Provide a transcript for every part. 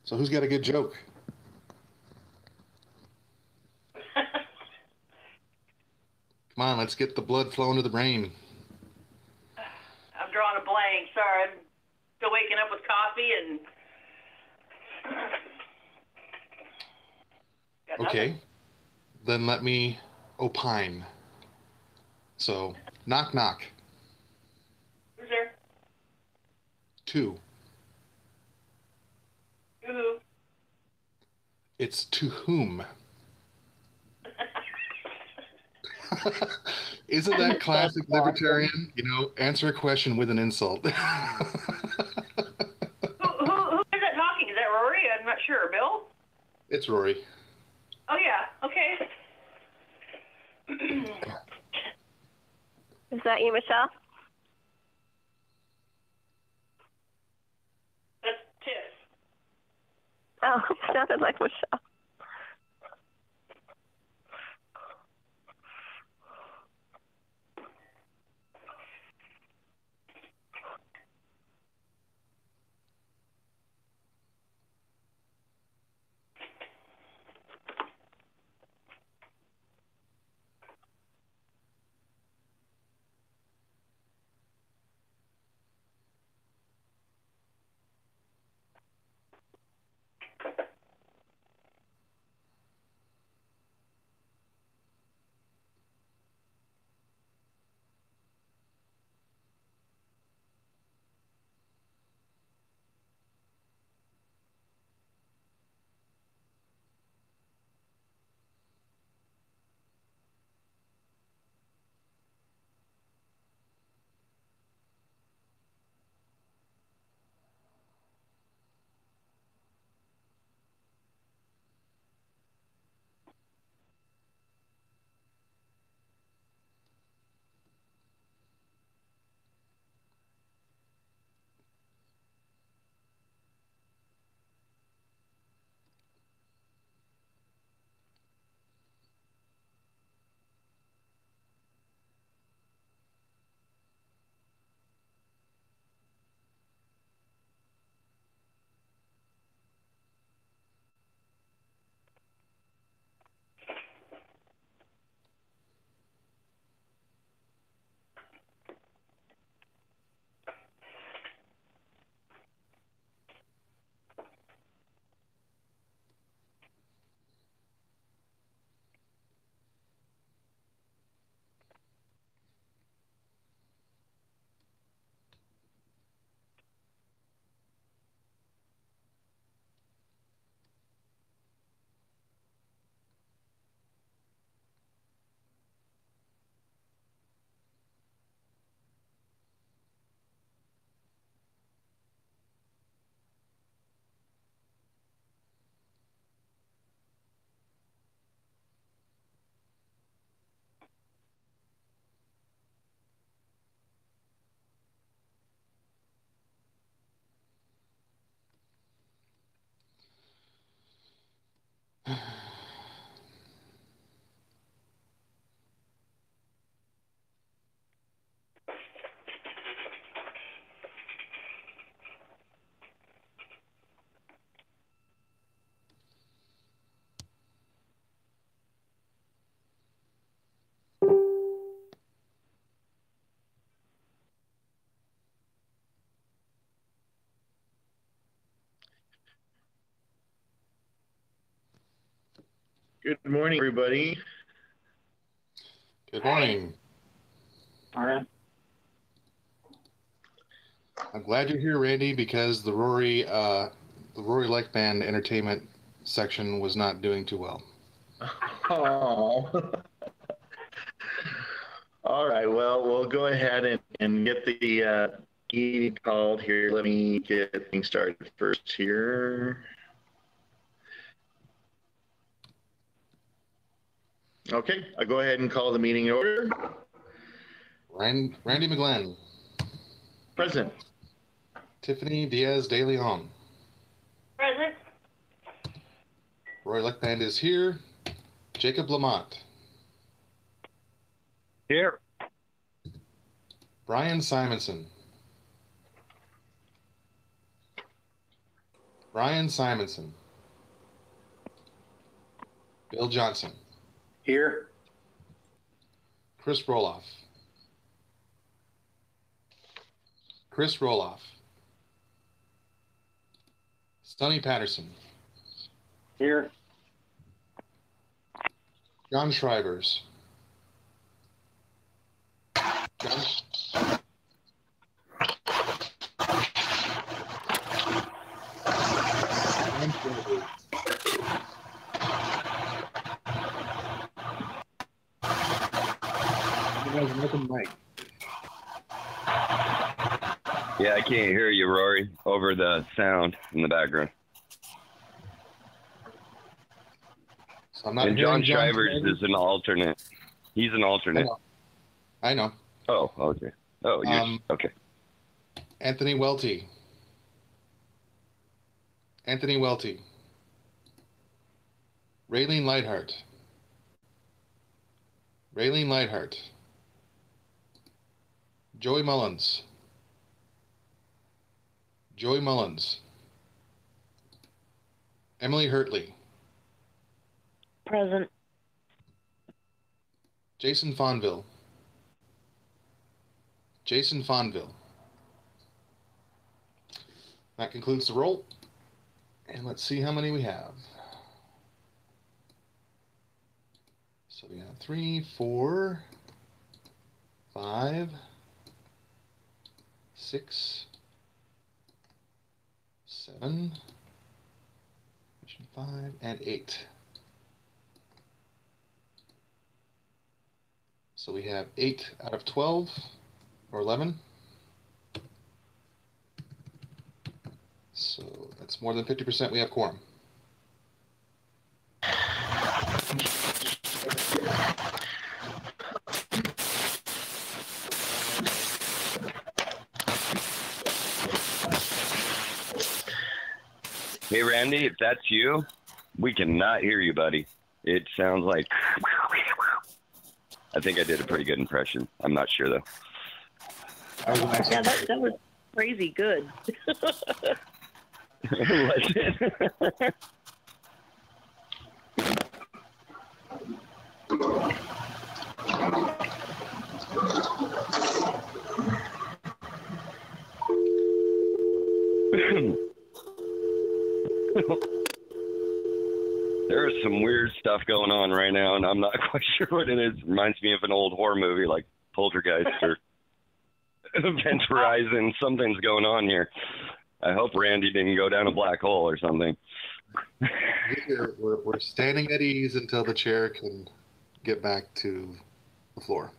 So who's got a good joke? Come on, let's get the blood flowing to the brain. I'm drawing a blank. Sorry, I'm still waking up with coffee and. Okay, then let me opine. So, knock, knock. Who's there? 2. Who? It's to whom? Isn't that classic libertarian? You know, answer a question with an insult. Who is that talking? Is that Rory? I'm not sure. Bill? It's Rory. Oh, yeah. Okay. Is that you, Michelle? That's Tiff. Oh, it sounded like Michelle. Good morning, everybody. Good morning. All right. I'm glad you're here, Randy, because the Rory Lake Band entertainment section was not doing too well. Oh. All right. Well, we'll go ahead and get the meeting called here. Let me get things started first here. Okay, I'll go ahead and call the meeting in order. Randy McGlenn. Present. Tiffany Diaz de Leon. Present. Roy Lake Band is here. Jacob Lamont. Here. Brian Simonson. Brian Simonson. Bill Johnson. Here. Chris Roloff. Chris Roloff. Sonny Patterson. Here. John Shrivers. John? Mic. Yeah, I can't hear you, Rory, over the sound in the background. So I'm not And hearing John Shivers is an alternate. He's an alternate. I know. Oh, okay. Oh, you're okay. Anthony Welty. Anthony Welty. Raylene Lightheart. Raylene Lightheart. Joey Mullins. Joey Mullins. Emily Hurtley. Present. Jason Fonville. Jason Fonville. That concludes the roll. And let's see how many we have. So we have 3, 4, 5, 6, 7, 5, and 8. So we have 8 out of 12, or 11. So that's more than 50%. We have quorum. Hey, Randy, if that's you, we cannot hear you, buddy. It sounds like... I think I did a pretty good impression. I'm not sure, though. Yeah, that was crazy good. Was it? There is some weird stuff going on right now, and I'm not quite sure what it is. It reminds me of an old horror movie like Poltergeist or Event Horizon. Something's going on here. I hope Randy didn't go down a black hole or something. We're standing at ease until the chair can get back to the floor.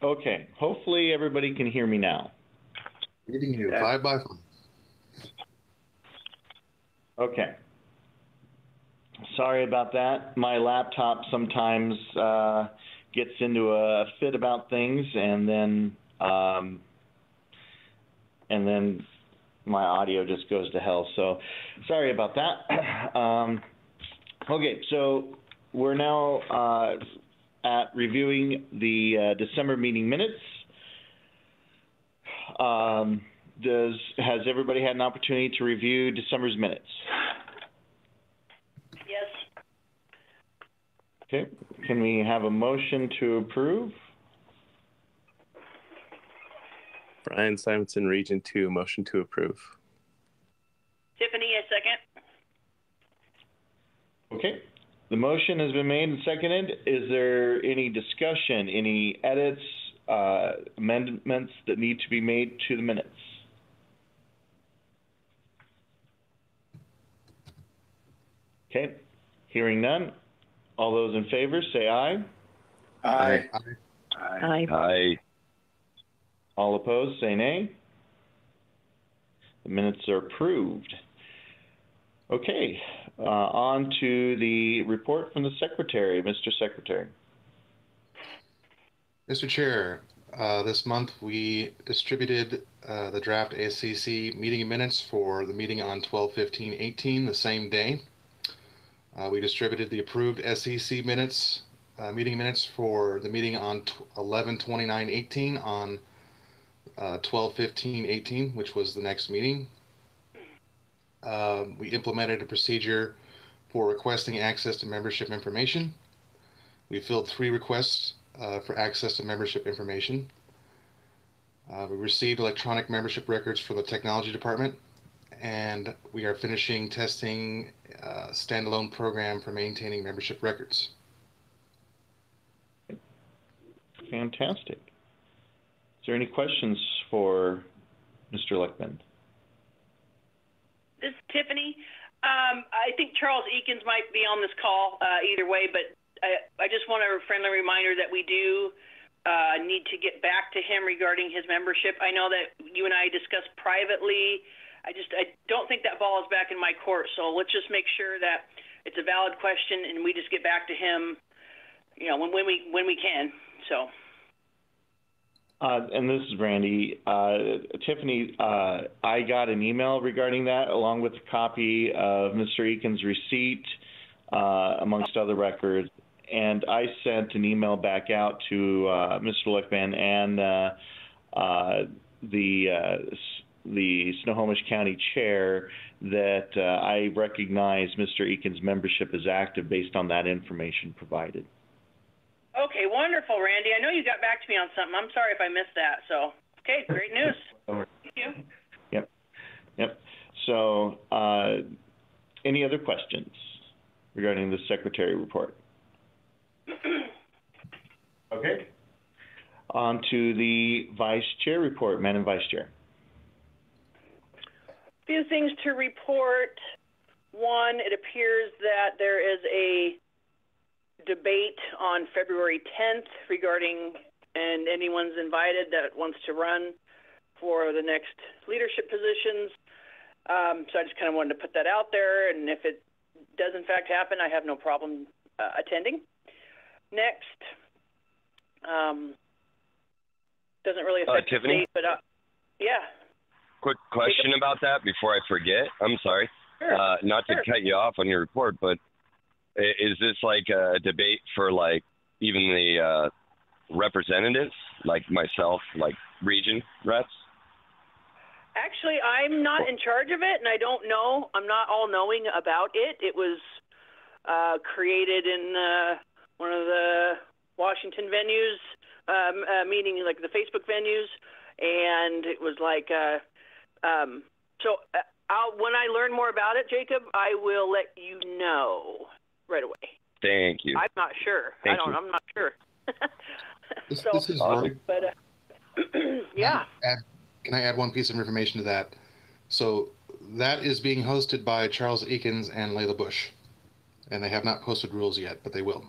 Okay, hopefully everybody can hear me now. Reading you 5 by 5. Okay. Sorry about that. My laptop sometimes gets into a fit about things, and then my audio just goes to hell. So sorry about that. Okay, so we're now at reviewing the December meeting minutes. Has everybody had an opportunity to review December's minutes? Yes. Okay, can we have a motion to approve? Brian Simonson, Region 2, motion to approve. Tiffany, a second. Okay, the motion has been made and seconded. Is there any discussion, any edits, amendments that need to be made to the minutes? Okay, hearing none. All those in favor say aye. Aye. Aye. Hi. All opposed say nay. The minutes are approved. Okay, on to the report from the Secretary. Mr. Secretary. Mr. Chair, This month we distributed the draft ASCC meeting minutes for the meeting on 12/15/18 the same day. We distributed the approved SEC minutes, meeting minutes for the meeting on 11/29/18 on 12/15/18, which was the next meeting. We implemented a procedure for requesting access to membership information. We filled 3 requests for access to membership information. We received electronic membership records from the technology department, and we are finishing testing a standalone program for maintaining membership records. Fantastic. Is there any questions for Mr. Leckman? This is Tiffany. I think Charles Eakins might be on this call either way, but I just want a friendly reminder that we do need to get back to him regarding his membership. I know that you and I discussed privately. I don't think that ball is back in my court, so let's just make sure that it's a valid question and we just get back to him, you know, when we can. So. And this is Randy. Tiffany, I got an email regarding that along with a copy of Mr. Eakins' receipt, amongst other records. And I sent an email back out to Mr. Leckman and the Snohomish County Chair that I recognize Mr. Eakins' membership as active based on that information provided. Okay, wonderful, Randy. I know you got back to me on something. I'm sorry if I missed that. So, okay, great news. Thank you. Yep. So, any other questions regarding the Secretary report? Okay. On to the Vice Chair report. Madam Vice Chair. A few things to report. One, it appears that there is a debate on February 10th regarding, and anyone's invited that wants to run for the next leadership positions. So I just kind of wanted to put that out there, and if it does in fact happen, I have no problem attending. Next, doesn't really affect Tiffany? the state, but yeah. Quick question about that before I forget. I'm sorry. Sure. Not to cut you off on your report, but is this like a debate for like even the representatives, like myself, like region reps? Actually, I'm not in charge of it, and I don't know. I'm not all-knowing about it. It was created in one of the Washington venues, meaning like the Facebook venues, and it was like, when I learn more about it, Jacob, I will let you know right away. Thank you. I'm not sure. I'm not sure. This is Rory. But yeah. Can I add one piece of information to that? So that is being hosted by Charles Eakins and Layla Bush, and they have not posted rules yet, but they will.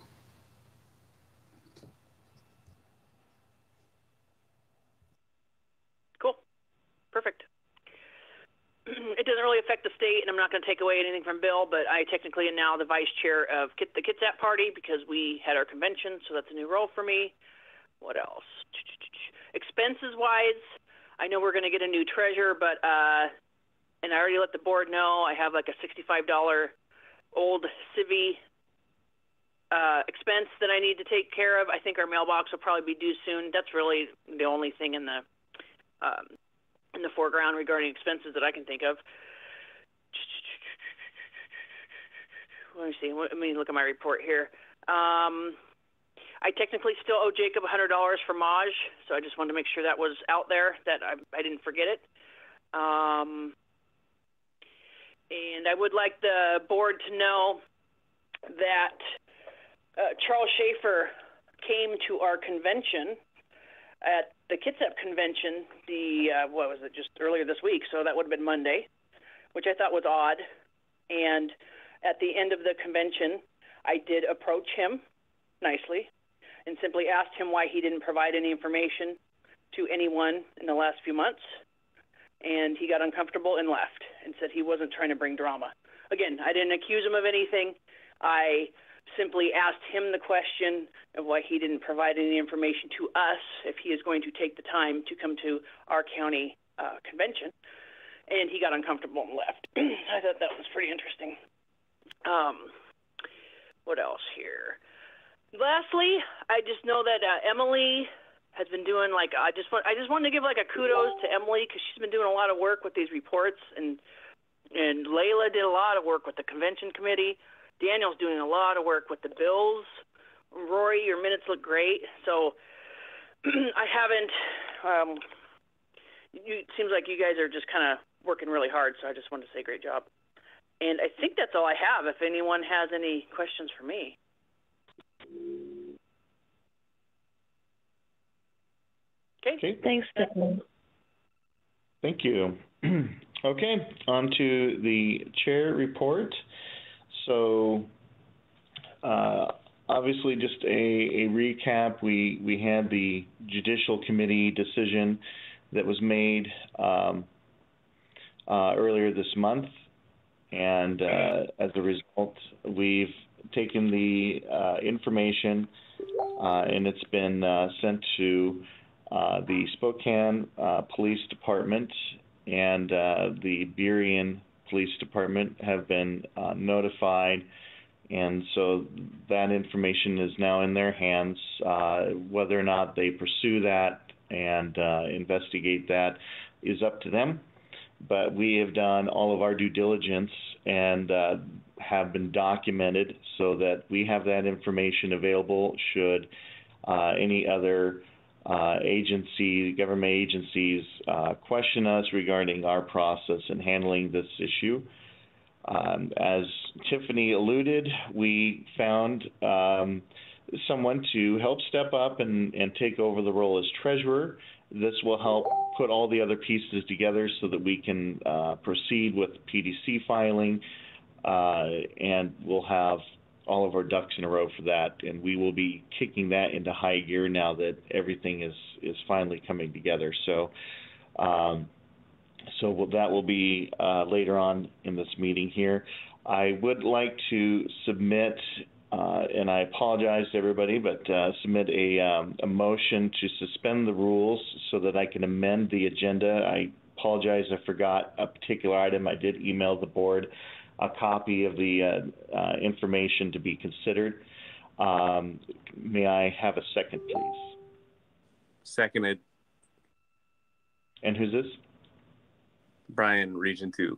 Cool. Perfect. It doesn't really affect the state, and I'm not going to take away anything from Bill, but I technically am now the vice chair of the Kitsap Party because we had our convention, so that's a new role for me. What else? Expenses-wise, I know we're going to get a new treasurer, but and I already let the board know I have like a $65 old civvy expense that I need to take care of. I think our mailbox will probably be due soon. That's really the only thing in the foreground regarding expenses that I can think of. Let me see. Let me look at my report here. I technically still owe Jacob $100 for Maj, so I just wanted to make sure that was out there, that I didn't forget it. And I would like the board to know that Charles Schaefer came to our convention at the Kitsap convention, what was it, just earlier this week, so that would have been Monday, which I thought was odd. And at the end of the convention, I did approach him nicely and simply asked him why he didn't provide any information to anyone in the last few months. And he got uncomfortable and left and said he wasn't trying to bring drama. Again, I didn't accuse him of anything. I simply asked him the question of why he didn't provide any information to us if he is going to take the time to come to our county convention. And he got uncomfortable and left. I thought that was pretty interesting. What else here? Lastly, I just know that Emily has been doing I just wanted to give a kudos to Emily because she's been doing a lot of work with these reports, and Layla did a lot of work with the convention committee. Daniel's doing a lot of work with the bills. Rory, your minutes look great. So I haven't. It seems like you guys are just kind of working really hard. So I just wanted to say great job. And I think that's all I have. If anyone has any questions for me. Okay. Thanks, Stephanie. Thank you. Okay, on to the chair report. So, obviously, just a recap. We had the judicial committee decision that was made earlier this month, and as a result, we've taken the information and it's been sent to the Spokane Police Department, and the Burien Police Department have been notified, and so that information is now in their hands. Whether or not they pursue that and investigate that is up to them, but we have done all of our due diligence and have been documented so that we have that information available should any other government agencies question us regarding our process in handling this issue. As Tiffany alluded, we found someone to help step up and take over the role as treasurer. This will help put all the other pieces together so that we can proceed with PDC filing, and we'll have all of our ducks in a row for that, and we will be kicking that into high gear now that everything is finally coming together. So, that will be later on in this meeting here. I would like to submit, and I apologize to everybody, but submit a motion to suspend the rules so that I can amend the agenda. I apologize, I forgot a particular item. I did email the board a copy of the information to be considered. May I have a second, please? Seconded. And who's this? Brian, Region 2.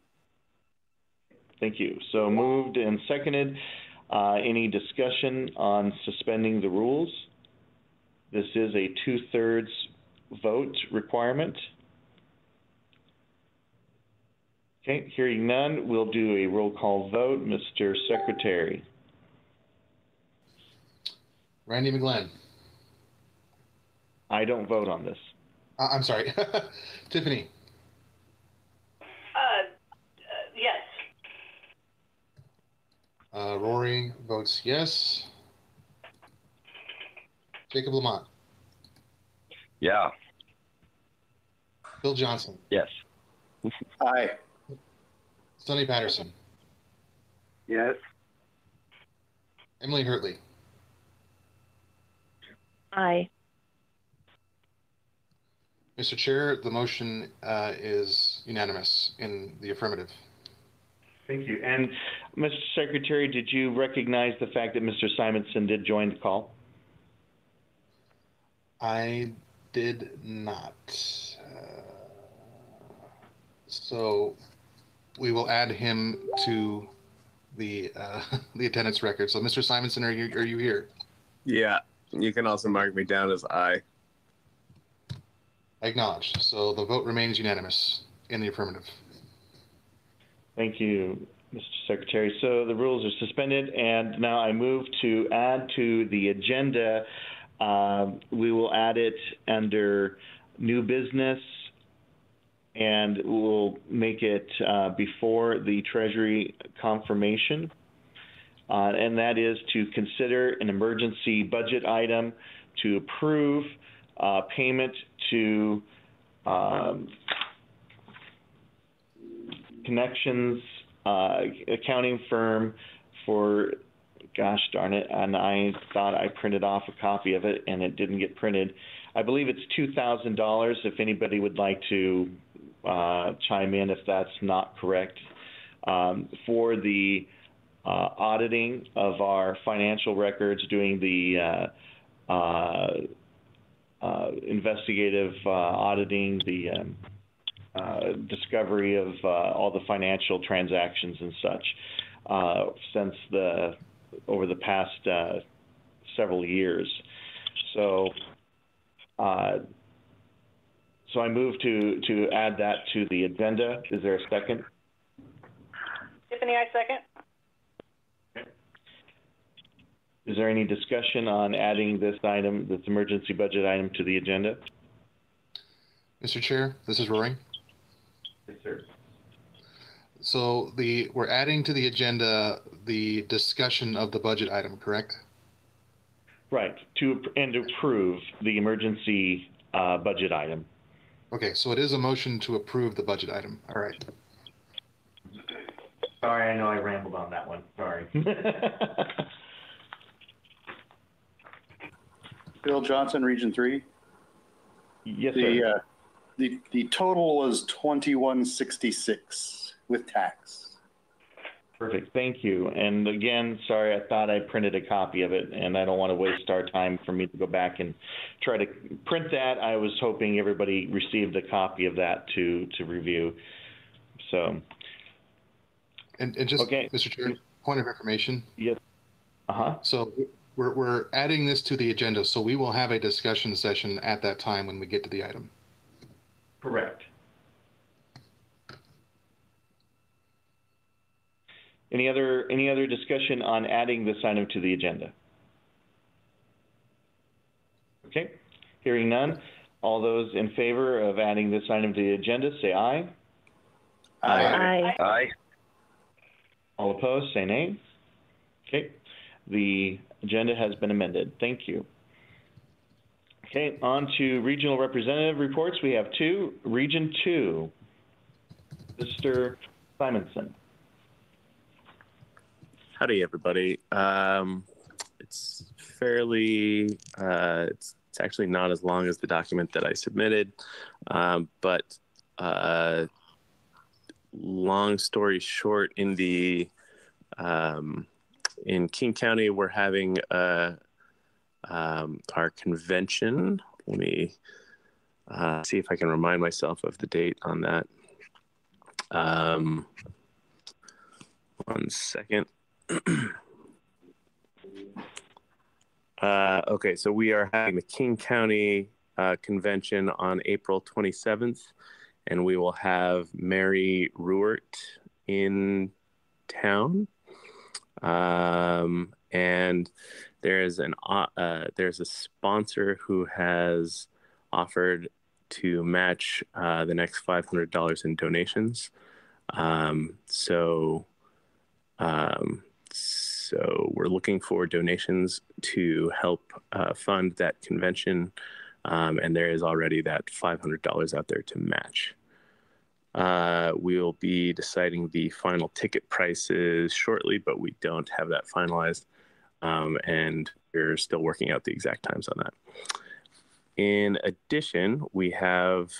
Thank you. So moved and seconded. Any discussion on suspending the rules? This is a 2/3 vote requirement. Okay, hearing none, we'll do a roll call vote. Mr. Secretary. Randy McGlenn. I don't vote on this. I'm sorry. Tiffany. Yes. Rory votes yes. Jacob Lamont. Yeah. Bill Johnson. Yes. Aye. Sonny Patterson. Yes. Emily Hurtley. Aye. Mr. Chair, the motion is unanimous in the affirmative. Thank you. And Mr. Secretary, did you recognize the fact that Mr. Simonson did join the call? I did not. So we will add him to the the attendance record. So, Mr. Simonson, are you here? Yeah, you can also mark me down as aye. Acknowledged. So the vote remains unanimous in the affirmative. Thank you, Mr. Secretary. So the rules are suspended, and now I move to add to the agenda. We will add it under new business, and we'll make it before the Treasury confirmation. And that is to consider an emergency budget item to approve payment to Connections accounting firm for gosh darn it, and I thought I printed off a copy of it, and it didn't get printed. I believe it's $2,000, if anybody would like to chime in if that's not correct, for the auditing of our financial records, doing the investigative auditing, the discovery of all the financial transactions and such since over the past several years. So I move to add that to the agenda. Is there a second? Tiffany, I second. Is there any discussion on adding this item, this emergency budget item, to the agenda? Mr. Chair, this is Roaring. Yes, sir. So we're adding to the agenda the discussion of the budget item, correct? Right, and to approve the emergency budget item. Okay, so it is a motion to approve the budget item. All right. Sorry, I know I rambled on that one. Sorry. Bill Johnson, Region 3. Yes, sir. The total was 2166 with tax. Perfect, thank you. And again, sorry, I thought I printed a copy of it, and I don't want to waste our time for me to go back and try to print that. I was hoping everybody received a copy of that to review. So. And just, okay. Mr. Chair, point of information. Yes. So we're adding this to the agenda, so we will have a discussion session at that time when we get to the item. Correct. Any other discussion on adding this item to the agenda? Okay, hearing none. All those in favor of adding this item to the agenda, say aye. Aye. Aye. All opposed, say nay. Okay, the agenda has been amended. Thank you. Okay, on to regional representative reports. We have two. Region 2, Mr. Simonson. Howdy, everybody. It's fairly, it's actually not as long as the document that I submitted, but long story short, in King County, we're having our convention. Let me see if I can remind myself of the date on that. 1 second. Okay, so we are having the King County convention on April 27th, and we will have Mary Ruert in town. And there's a sponsor who has offered to match the next $500 in donations. So we're looking for donations to help fund that convention, and there is already that $500 out there to match. We will be deciding the final ticket prices shortly, but we don't have that finalized, and we're still working out the exact times on that. In addition, we have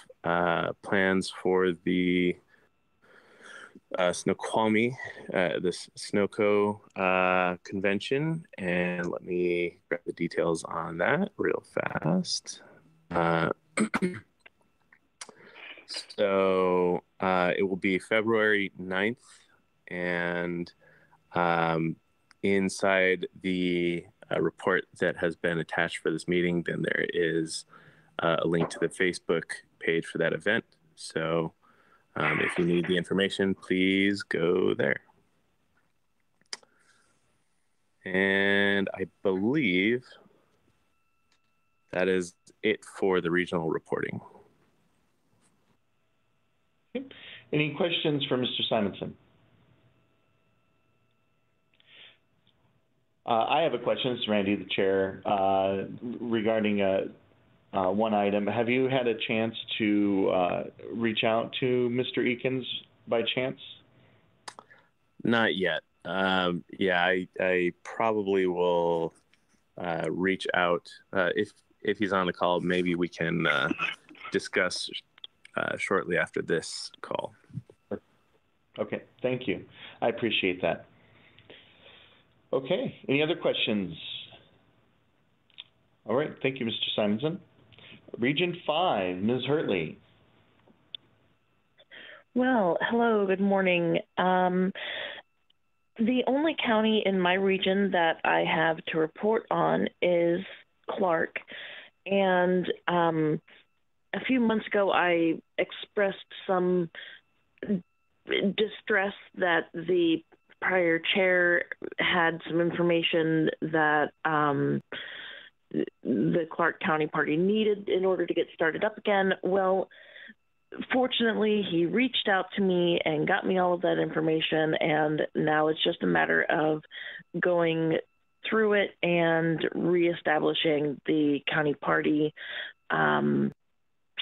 plans for the Snoqualmie, this Snowco convention, and let me grab the details on that real fast. So it will be February 9th, and inside the report that has been attached for this meeting, then there is a link to the Facebook page for that event. So if you need the information, please go there. And I believe that is it for the regional reporting. Okay. Any questions for Mr. Simonson? I have a question, this is Randy, the chair, regarding one item. Have you had a chance to reach out to Mr. Eakins by chance? Not yet. Yeah, I probably will reach out if he's on the call. Maybe we can discuss shortly after this call. Okay, thank you. I appreciate that. Okay, any other questions? All right, thank you, Mr. Simonson. Region 5, Ms. Hurtley. Well, hello, good morning. The only county in my region that I have to report on is Clark. And a few months ago, I expressed some distress that the prior chair had some information that the Clark County Party needed in order to get started up again. Well, fortunately, he reached out to me and got me all of that information, and now it's just a matter of going through it and reestablishing the county party.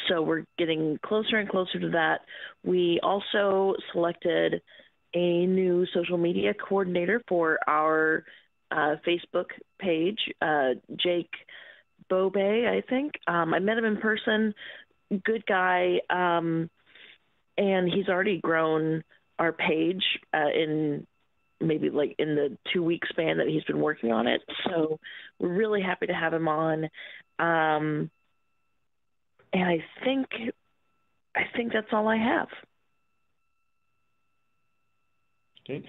So we're getting closer and closer to that. We also selected a new social media coordinator for our Facebook page, Jake Bobe, I think. I met him in person, good guy, and he's already grown our page in maybe like in the 2-week span that he's been working on it. So we're really happy to have him on. And I think that's all I have. Okay.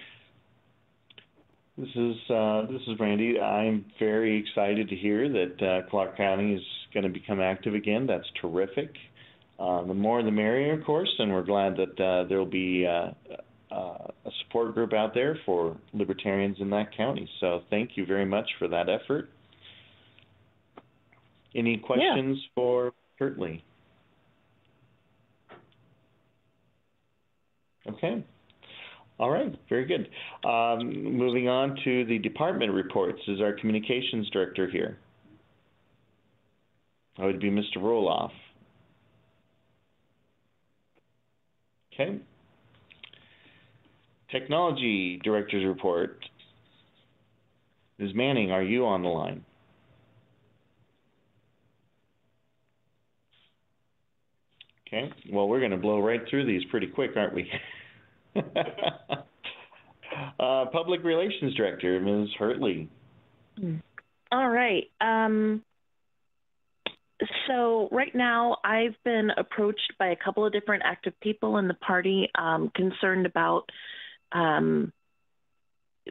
This is Randy. I'm very excited to hear that Clark County is going to become active again. That's terrific. The more the merrier, of course, and we're glad that there will be a support group out there for libertarians in that county. So thank you very much for that effort. Any questions for Hurtley? Okay. All right, very good. Moving on to the department reports. Is our communications director here? That would be Mr. Roloff. Okay. Technology director's report. Ms. Manning, are you on the line? Okay, well, we're going to blow right through these pretty quick, aren't we? Public Relations Director, Ms. Hurtley. All right. So right now I've been approached by a couple of different active people in the party concerned about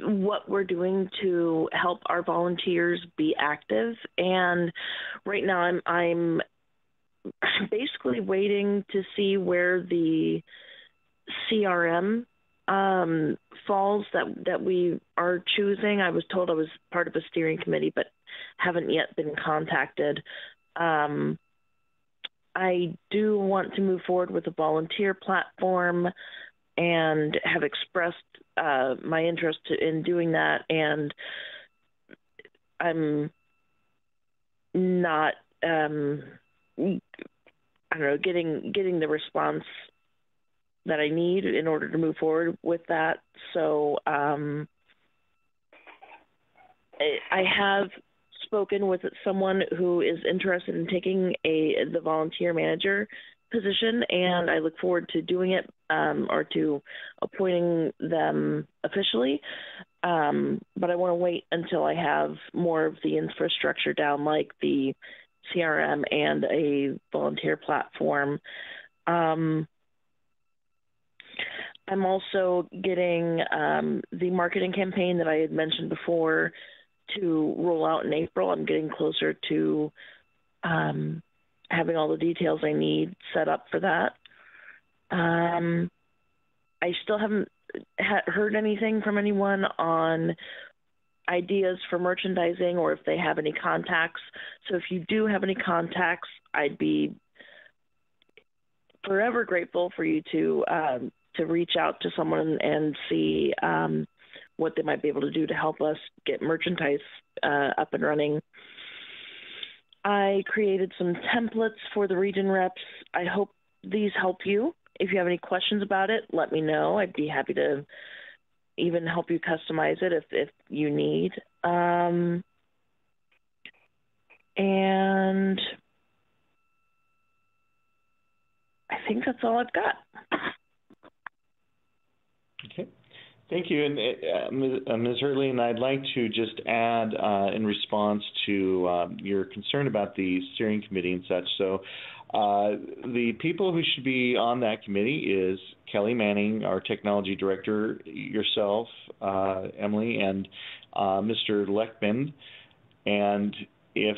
what we're doing to help our volunteers be active. And right now I'm basically waiting to see where the CRM falls that we are choosing. I was told I was part of a steering committee, but haven't yet been contacted. I do want to move forward with a volunteer platform and have expressed my interest in doing that, and I'm not I don't know, getting the response that I need in order to move forward with that. So I have spoken with someone who is interested in taking the volunteer manager position, and I look forward to doing it or to appointing them officially. But I want to wait until I have more of the infrastructure down, like the CRM and a volunteer platform. I'm also getting the marketing campaign that I had mentioned before to roll out in April. I'm getting closer to having all the details I need set up for that. I still haven't heard anything from anyone on ideas for merchandising or if they have any contacts. So if you do have any contacts, I'd be forever grateful for you to reach out to someone and see what they might be able to do to help us get merchandise up and running. I created some templates for the region reps. I hope these help you. If you have any questions about it, let me know. I'd be happy to even help you customize it if you need. And I think that's all I've got. Okay. Thank you. And Ms. Hurley, and I'd like to just add in response to your concern about the steering committee and such. So the people who should be on that committee is Kelly Manning, our technology director, yourself, Emily, and Mr. Leckman. And if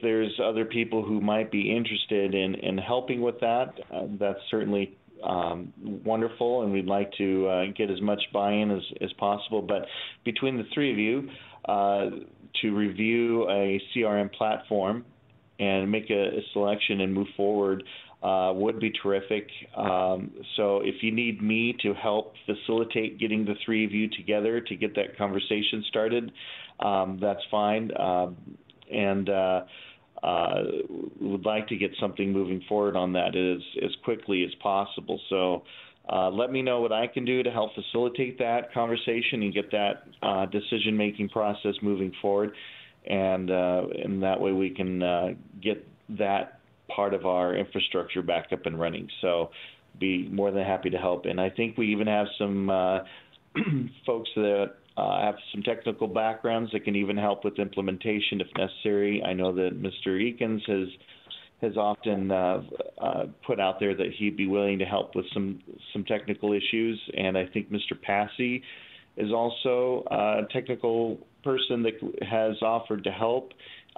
there's other people who might be interested in helping with that, that's certainly wonderful, and we'd like to get as much buy-in as possible. But between the three of you, to review a CRM platform and make a selection and move forward would be terrific. So if you need me to help facilitate getting the three of you together to get that conversation started, that's fine. Would like to get something moving forward on that as quickly as possible. So let me know what I can do to help facilitate that conversation and get that decision-making process moving forward. And that way we can get that part of our infrastructure back up and running. So be more than happy to help. And I think we even have some folks that have some technical backgrounds that can even help with implementation if necessary. I know that Mr. Eakins has often put out there that he'd be willing to help with some technical issues, and I think Mr. Passy is also a technical person that has offered to help.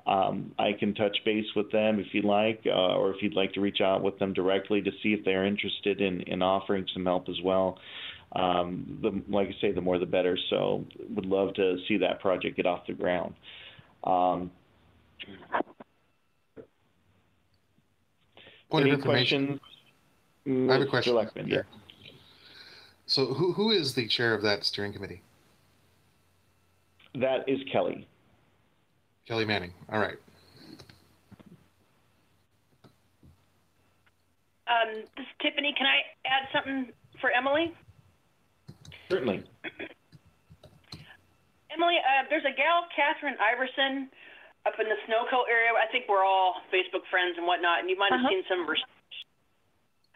I can touch base with them if you'd like, or if you'd like to reach out with them directly to see if they're interested in offering some help as well. Like I say, the more the better. So would love to see that project get off the ground. Point of information. Questions? I have a question. Leckman, yeah. So who is the chair of that steering committee? That is Kelly. Kelly Manning. All right. This is Tiffany. Can I add something for Emily? Certainly. Emily, there's a gal, Catherine Iverson, up in the Snowco area. I think we're all Facebook friends and whatnot, and you might have seen some of her.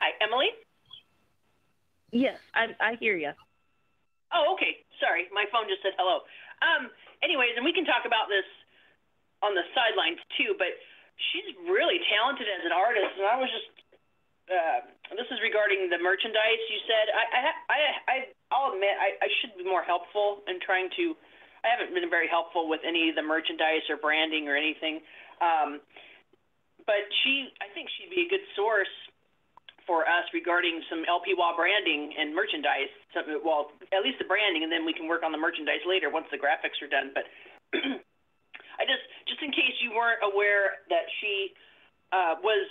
Hi, Emily? Yes, I hear you. Oh, okay. Sorry, my phone just said hello. Anyways, and we can talk about this on the sidelines too, but she's really talented as an artist, and I was just this is regarding the merchandise you said. I'll admit I should be more helpful in trying to. I haven't been very helpful with any of the merchandise or branding or anything, but I think she'd be a good source for us regarding some LPWA branding and merchandise. Well, at least the branding, and then we can work on the merchandise later once the graphics are done. But I just in case you weren't aware that she was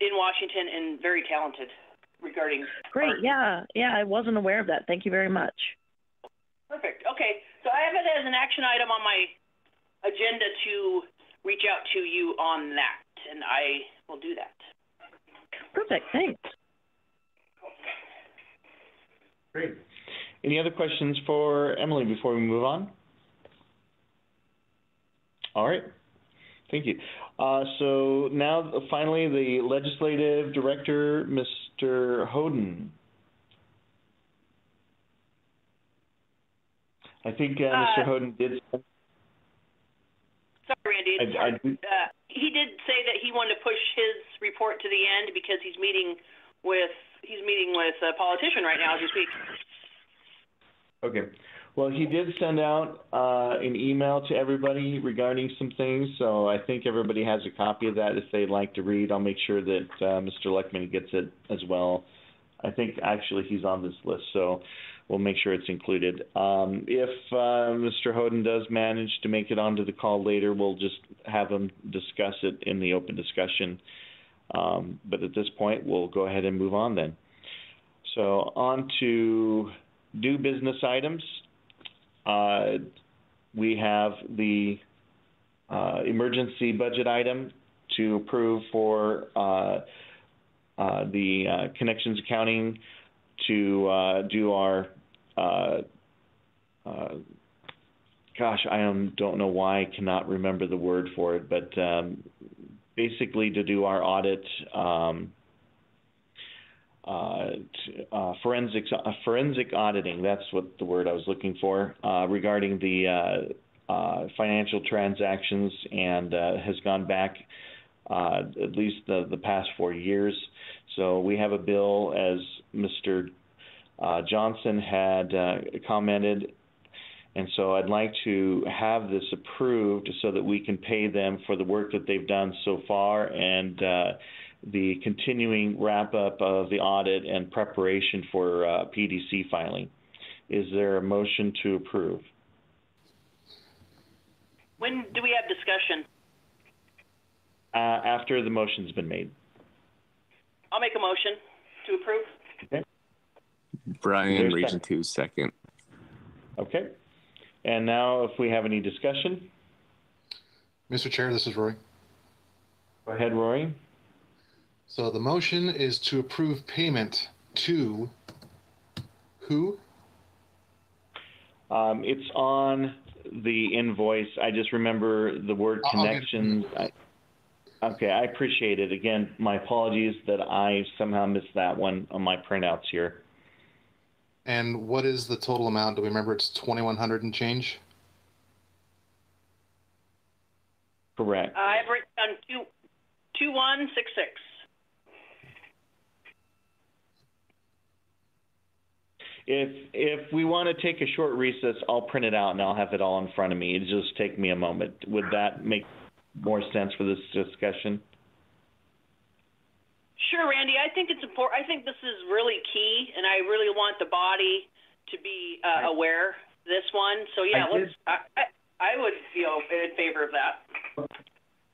in Washington and very talented regarding Great. art. Yeah, I wasn't aware of that. Thank you very much. Perfect. Okay, so I have it as an action item on my agenda to reach out to you on that, and I will do that. Perfect. Thanks. Great. Any other questions for Emily before we move on? All right. Thank you. So now, finally, the Legislative Director, Mr. Hoden. I think Mr. Hoden did. Sorry, Randy. He did say that he wanted to push his report to the end because he's meeting with a politician right now as we speak. Okay. Well, he did send out an email to everybody regarding some things, so I think everybody has a copy of that if they'd like to read. I'll make sure that Mr. Leckman gets it as well. I think actually he's on this list, so we'll make sure it's included. If Mr. Hoden does manage to make it onto the call later, we'll just have him discuss it in the open discussion. But at this point, we'll go ahead and move on then. So on to new business items. We have the emergency budget item to approve for the connections accounting to do our, gosh, I don't know why I cannot remember the word for it, but basically to do our audit, forensic auditing, that's what the word I was looking for, regarding the financial transactions, and has gone back at least the past 4 years. So we have a bill, as Mr. Johnson had commented, and so I'd like to have this approved so that we can pay them for the work that they've done so far, and the continuing wrap-up of the audit and preparation for PDC filing. Is there a motion to approve? When do we have discussion? After the motion's been made. I'll make a motion to approve. Okay. Brian, Region 2, second. Okay. And now if we have any discussion. Mr. Chair, this is Roy. Go ahead, Rory. So the motion is to approve payment to who? It's on the invoice. I just remember the word connections. Okay, I appreciate it. Again, my apologies that I somehow missed that one on my printouts here. And what is the total amount? Do we remember? It's 2,100 and change? Correct. I've written down 2166. If we want to take a short recess, I'll print it out and I'll have it all in front of me. It'll just take me a moment. Would that make more sense for this discussion? Sure, Randy. I think it's important. I think this is really key, and I really want the body to be aware of this one. So yeah, I would be in favor of that.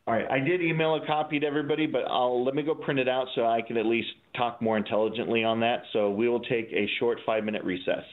All right. I did email a copy to everybody, but let me go print it out so I can at least talk more intelligently on that. So we will take a short 5-minute recess.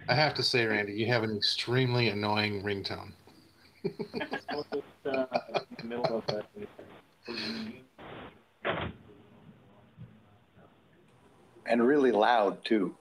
I have to say, Randy, you have an extremely annoying ringtone. And really loud, too.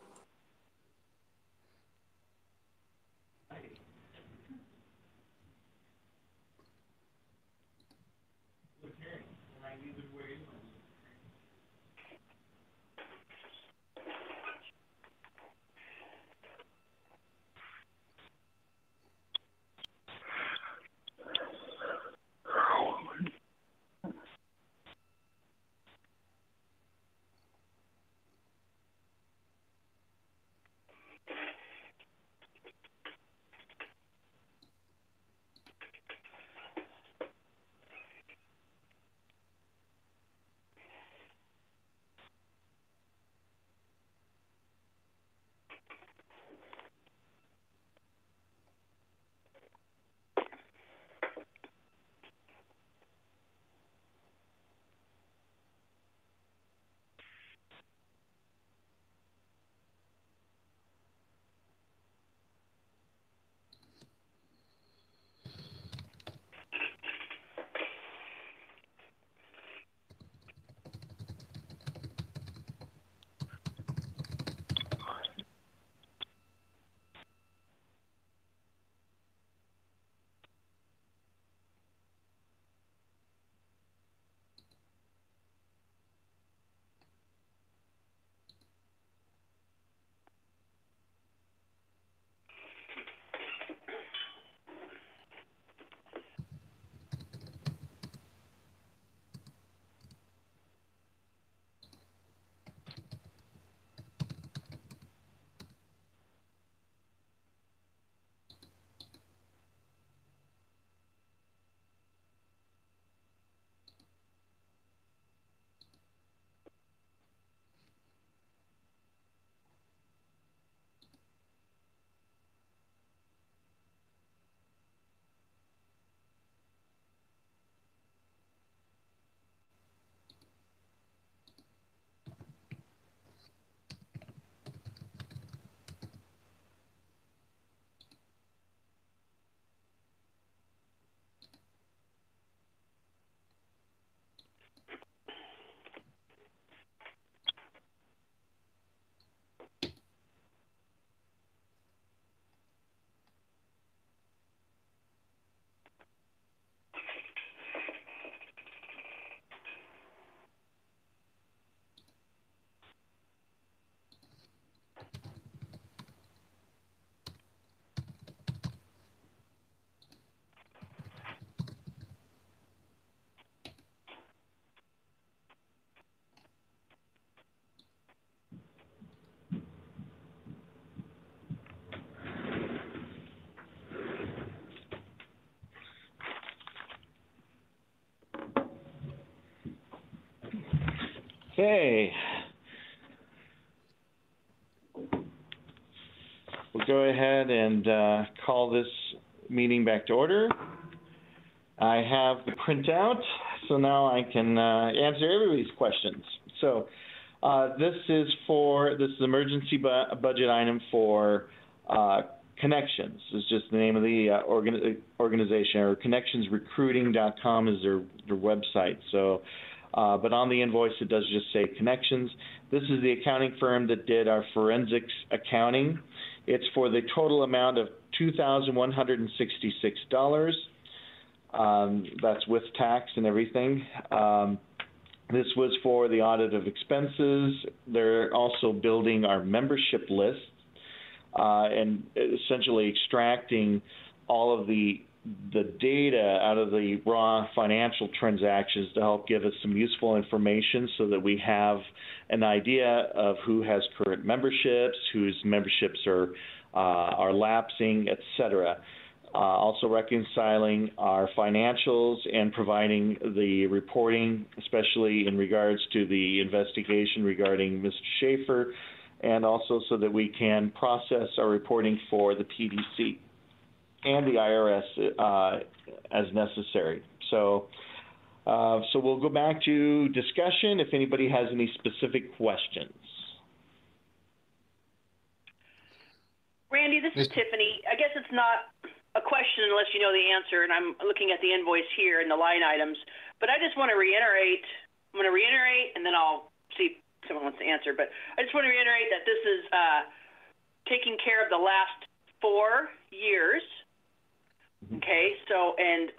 Okay. We'll go ahead and call this meeting back to order. I have the printout, so now I can answer everybody's questions. So this is the emergency budget item for Connections. It's just the name of the organization, or connectionsrecruiting.com is their website. So, but on the invoice it does just say Connections. This is the accounting firm that did our forensics accounting. It's for the total amount of $2,166. That's with tax and everything. This was for the audit of expenses. They're also building our membership list and essentially extracting all of the data out of the raw financial transactions to help give us some useful information so that we have an idea of who has current memberships, whose memberships are lapsing, etc. Also reconciling our financials and providing the reporting, especially in regards to the investigation regarding Mr. Schaefer, and also so that we can process our reporting for the PDC and the IRS as necessary. So we'll go back to discussion if anybody has any specific questions. Randy, this is Tiffany. I guess it's not a question unless you know the answer, and I'm looking at the invoice here and the line items. But I just want to reiterate. I'm going to reiterate, and then I'll see if someone wants to answer. But I just want to reiterate that this is taking care of the last 4 years. Okay, so, and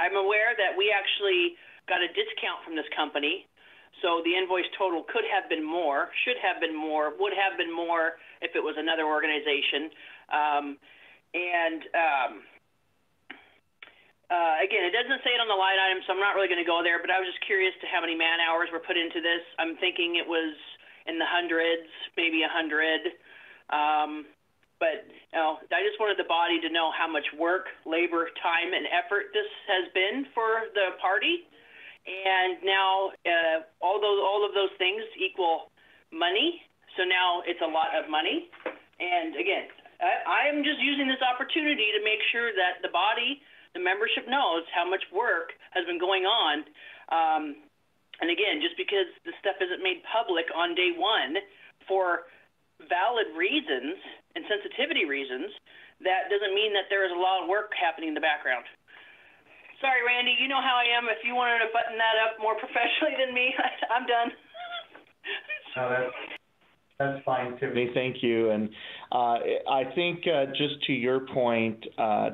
I'm aware that we actually got a discount from this company, so the invoice total could have been more, should have been more, would have been more if it was another organization. Again, it doesn't say it on the line item, so I'm not really going to go there, but I was just curious to how many man hours were put into this. I'm thinking it was in the hundreds, maybe 100. But I just wanted the body to know how much work, labor, time, and effort this has been for the party. And now all of those things equal money. So now it's a lot of money. And again, I am just using this opportunity to make sure that the body, the membership, knows how much work has been going on. And again, just because the stuff isn't made public on day one for valid reasons and sensitivity reasons, that doesn't mean that there is a lot of work happening in the background. Sorry, Randy, you know how I am. If you wanted to button that up more professionally than me, I'm done. No, that's fine, Tiffany. Thank you. And I think just to your point,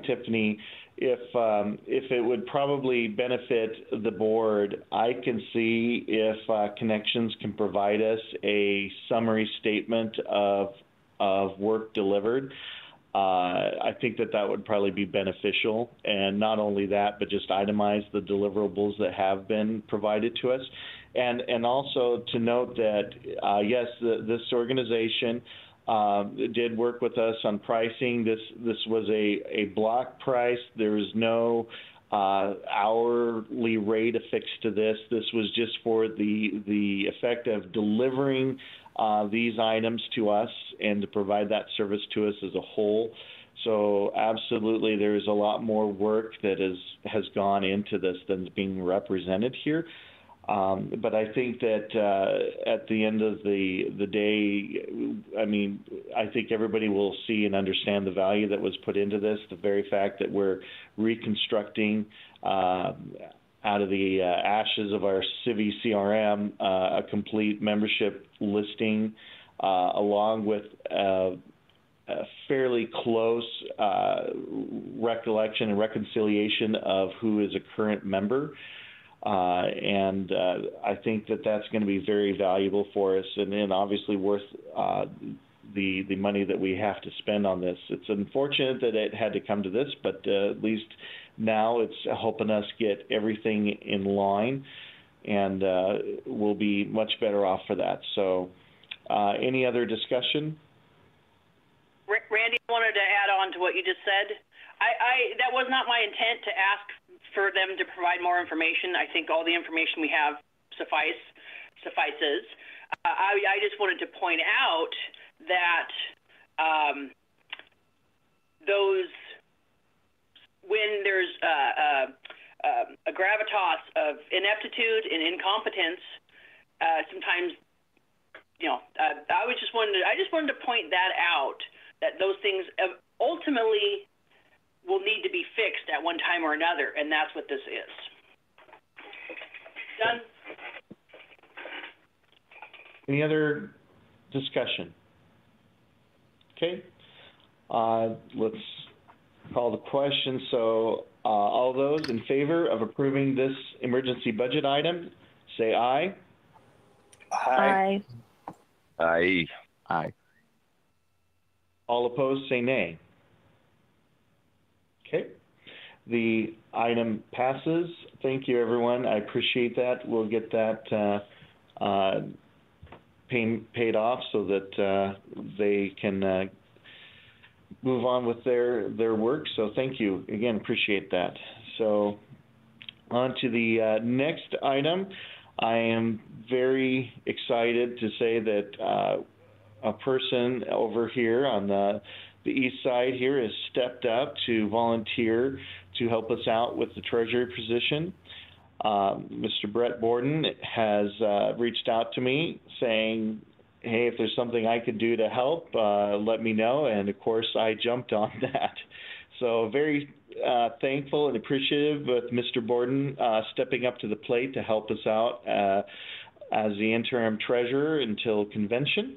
Tiffany, if it would probably benefit the board, I can see if Connections can provide us a summary statement of work delivered. I think that would probably be beneficial, and not only that, but just itemize the deliverables that have been provided to us. And also to note that, yes, this organization did work with us on pricing. This was a block price. There is no hourly rate affixed to this. This was just for the effect of delivering these items to us and to provide that service to us as a whole. So absolutely, there's a lot more work that has gone into this than is being represented here. But I think that at the end of the day, I mean, I think everybody will see and understand the value that was put into this. The very fact that we're reconstructing out of the ashes of our Civi CRM a complete membership listing, along with a fairly close recollection and reconciliation of who is a current member. And I think that that's going to be very valuable for us, and then obviously worth the money that we have to spend on this. It's unfortunate that it had to come to this, but at least now it's helping us get everything in line, and we'll be much better off for that. So any other discussion? Randy, I wanted to add on to what you just said. That was not my intent to ask for them to provide more information. I think all the information we have suffice. suffices. I just wanted to point out that when there's a gravitas of ineptitude and incompetence, sometimes, I just wanted to point that out, that those things ultimately will need to be fixed at one time or another, and that's what this is. Done. Any other discussion? Okay. Let's call the question. So all those in favor of approving this emergency budget item, say aye. Aye. Aye. Aye. All opposed, say nay. Okay. The item passes. Thank you, everyone. I appreciate that. We'll get that paid off so that they can move on with their work. So thank you again. Appreciate that. So on to the next item. I am very excited to say that a person over here on the east side here has stepped up to volunteer to help us out with the treasurer position. Mr. Brett Borden has reached out to me saying, hey, if there's something I could do to help, let me know. And of course, I jumped on that. So very thankful and appreciative with Mr. Borden stepping up to the plate to help us out as the interim treasurer until convention.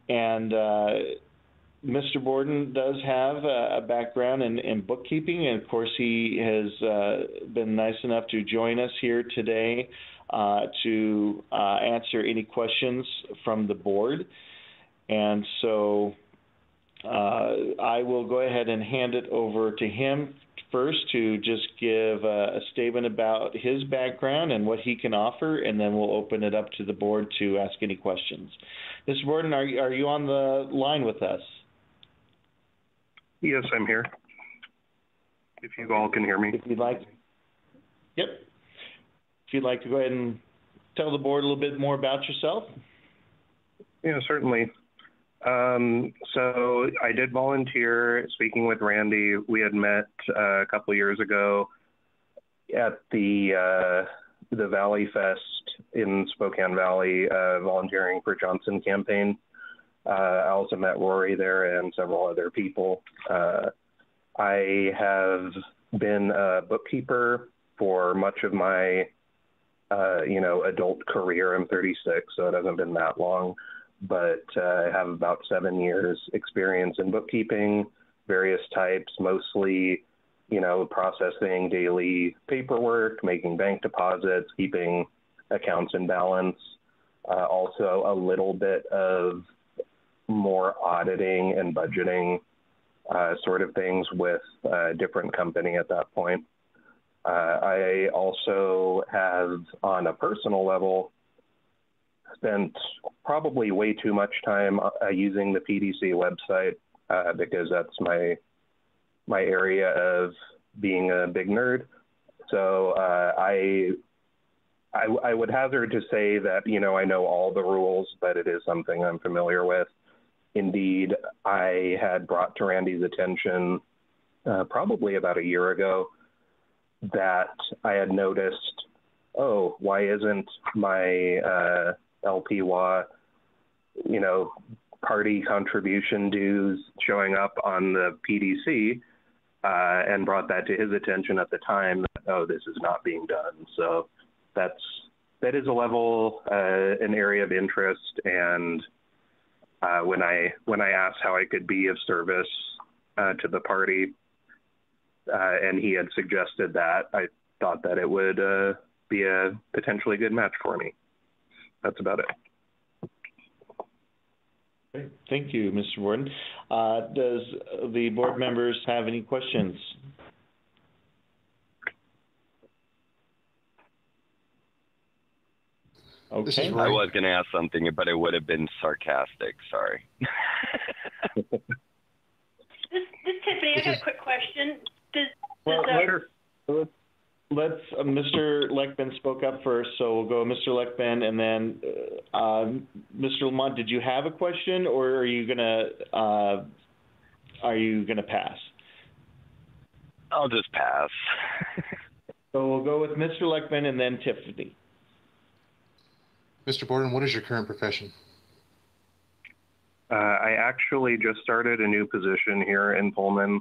And Mr. Borden does have a background in bookkeeping, and of course he has been nice enough to join us here today to answer any questions from the board. And so I will go ahead and hand it over to him first to just give a statement about his background and what he can offer, and then we'll open it up to the board to ask any questions. Mr. Borden, are you on the line with us? Yes, I'm here. If you all can hear me. If you'd like. Yep. If you'd like to go ahead and tell the board a little bit more about yourself. Yeah, certainly. So I did volunteer. Speaking with Randy, we had met a couple of years ago at the Valley Fest in Spokane Valley, volunteering for Johnson campaign. I also met Rory there and several other people. I have been a bookkeeper for much of my, adult career. I'm 36, so it hasn't been that long, but I have about 7 years experience in bookkeeping, various types, mostly, processing daily paperwork, making bank deposits, keeping accounts in balance, also a little bit of more auditing and budgeting sort of things with a different company at that point. I also have, on a personal level, spent probably way too much time using the PDC website because that's my area of being a big nerd. So I would hazard to say that, I know all the rules, but it is something I'm familiar with. Indeed, I had brought to Randy's attention probably about a year ago that I had noticed, why isn't my LPWA, party contribution dues showing up on the PDC, and brought that to his attention at the time that, this is not being done. So that is a level, an area of interest. And when I asked how I could be of service to the party, and he had suggested that, I thought that it would be a potentially good match for me. That's about it. Great. Thank you, Mr. Borden. Does the board members have any questions? Okay. I was going to ask something, but it would have been sarcastic. Sorry. This Tiffany, I got a quick question. let's, Mr. Leckman spoke up first, so we'll go Mr. Leckman, and then Mr. Lamont, did you have a question, or are you gonna pass? I'll just pass. So we'll go with Mr. Leckman and then Tiffany. Mr. Borden, what is your current profession? I actually just started a new position here in Pullman.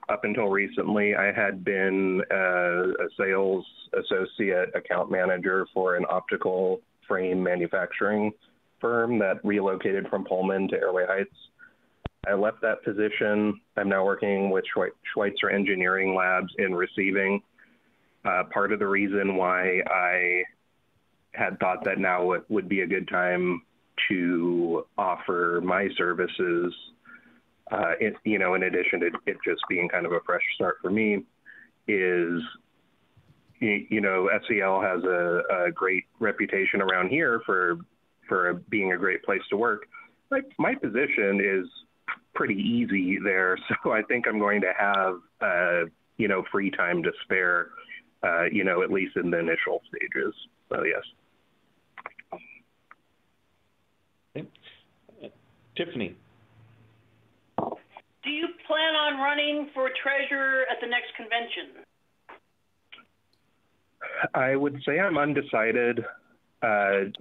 Up until recently, I had been a sales associate account manager for an optical frame manufacturing firm that relocated from Pullman to Airway Heights. I left that position. I'm now working with Schweitzer Engineering Labs in receiving. Part of the reason why I had thought that now would be a good time to offer my services, in addition to it just being kind of a fresh start for me, is, SEL has a great reputation around here for being a great place to work. Like, my position is pretty easy there, so I think I'm going to have, free time to spare, at least in the initial stages. So yes. Okay. Tiffany. Do you plan on running for treasurer at the next convention? I would say I'm undecided. I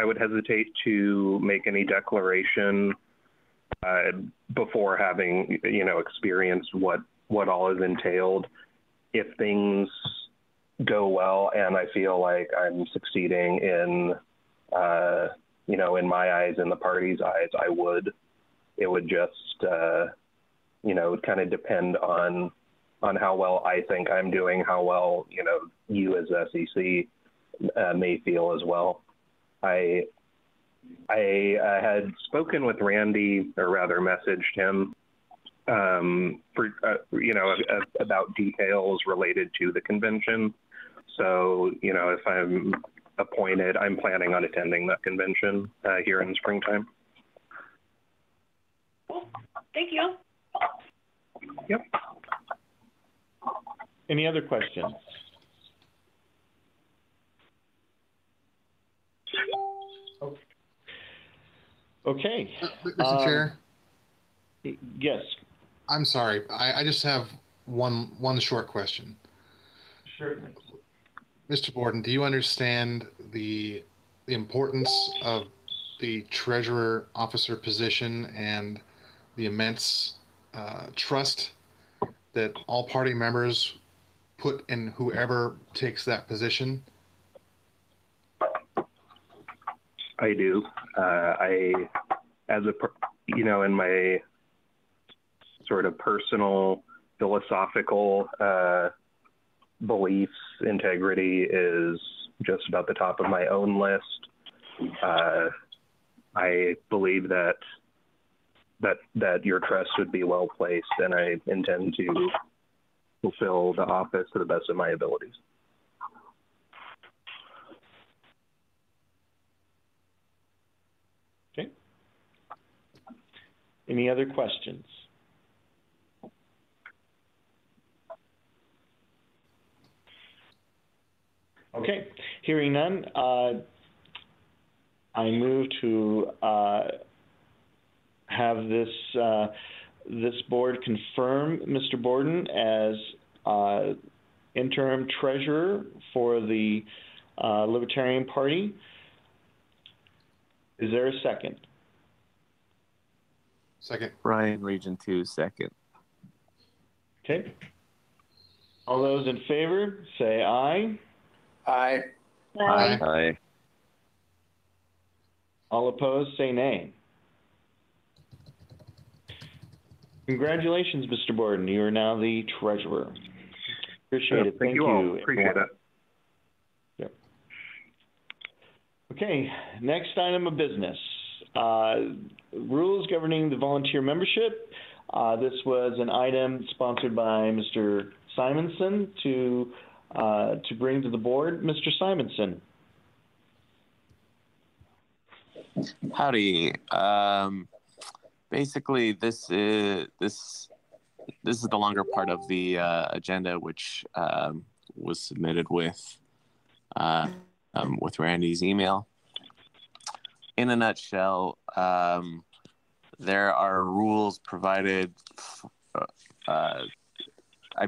would hesitate to make any declaration before having, experienced what all is entailed. If things go well and I feel like I'm succeeding in my eyes, in the party's eyes, I would. It would just, kind of depend on how well I think I'm doing, how well, you as SEC may feel as well. I had spoken with Randy, or rather messaged him, about details related to the convention. So, if I'm appointed, I'm planning on attending that convention here in springtime. Cool. Thank you. Yep. Any other questions? Okay. Mr. Chair? Yes. I'm sorry. I just have one short question. Sure. Mr. Borden, do you understand the importance of the treasurer officer position and the immense trust that all party members put in whoever takes that position? I do. In my sort of personal philosophical beliefs, integrity is just about the top of my own list. I believe that your trust would be well placed, and I intend to fulfill the office to the best of my abilities. Okay. Any other questions? Okay. Hearing none, I move to have this board confirm Mr. Borden as interim treasurer for the Libertarian Party. Is there a second? Second. Ryan, Region 2, second. Okay. All those in favor, say aye. Aye. Aye. Aye. All opposed, say nay. Congratulations, Mr. Borden. You are now the treasurer. Appreciate it. Thank you all. Appreciate it. Yep. Okay, next item of business. Rules governing the volunteer membership. This was an item sponsored by Mr. Simonson to bring to the board. Mr. Simonson. Howdy. Basically, this is the longer part of the agenda, which was submitted with Randy's email. In a nutshell, there are rules provided. I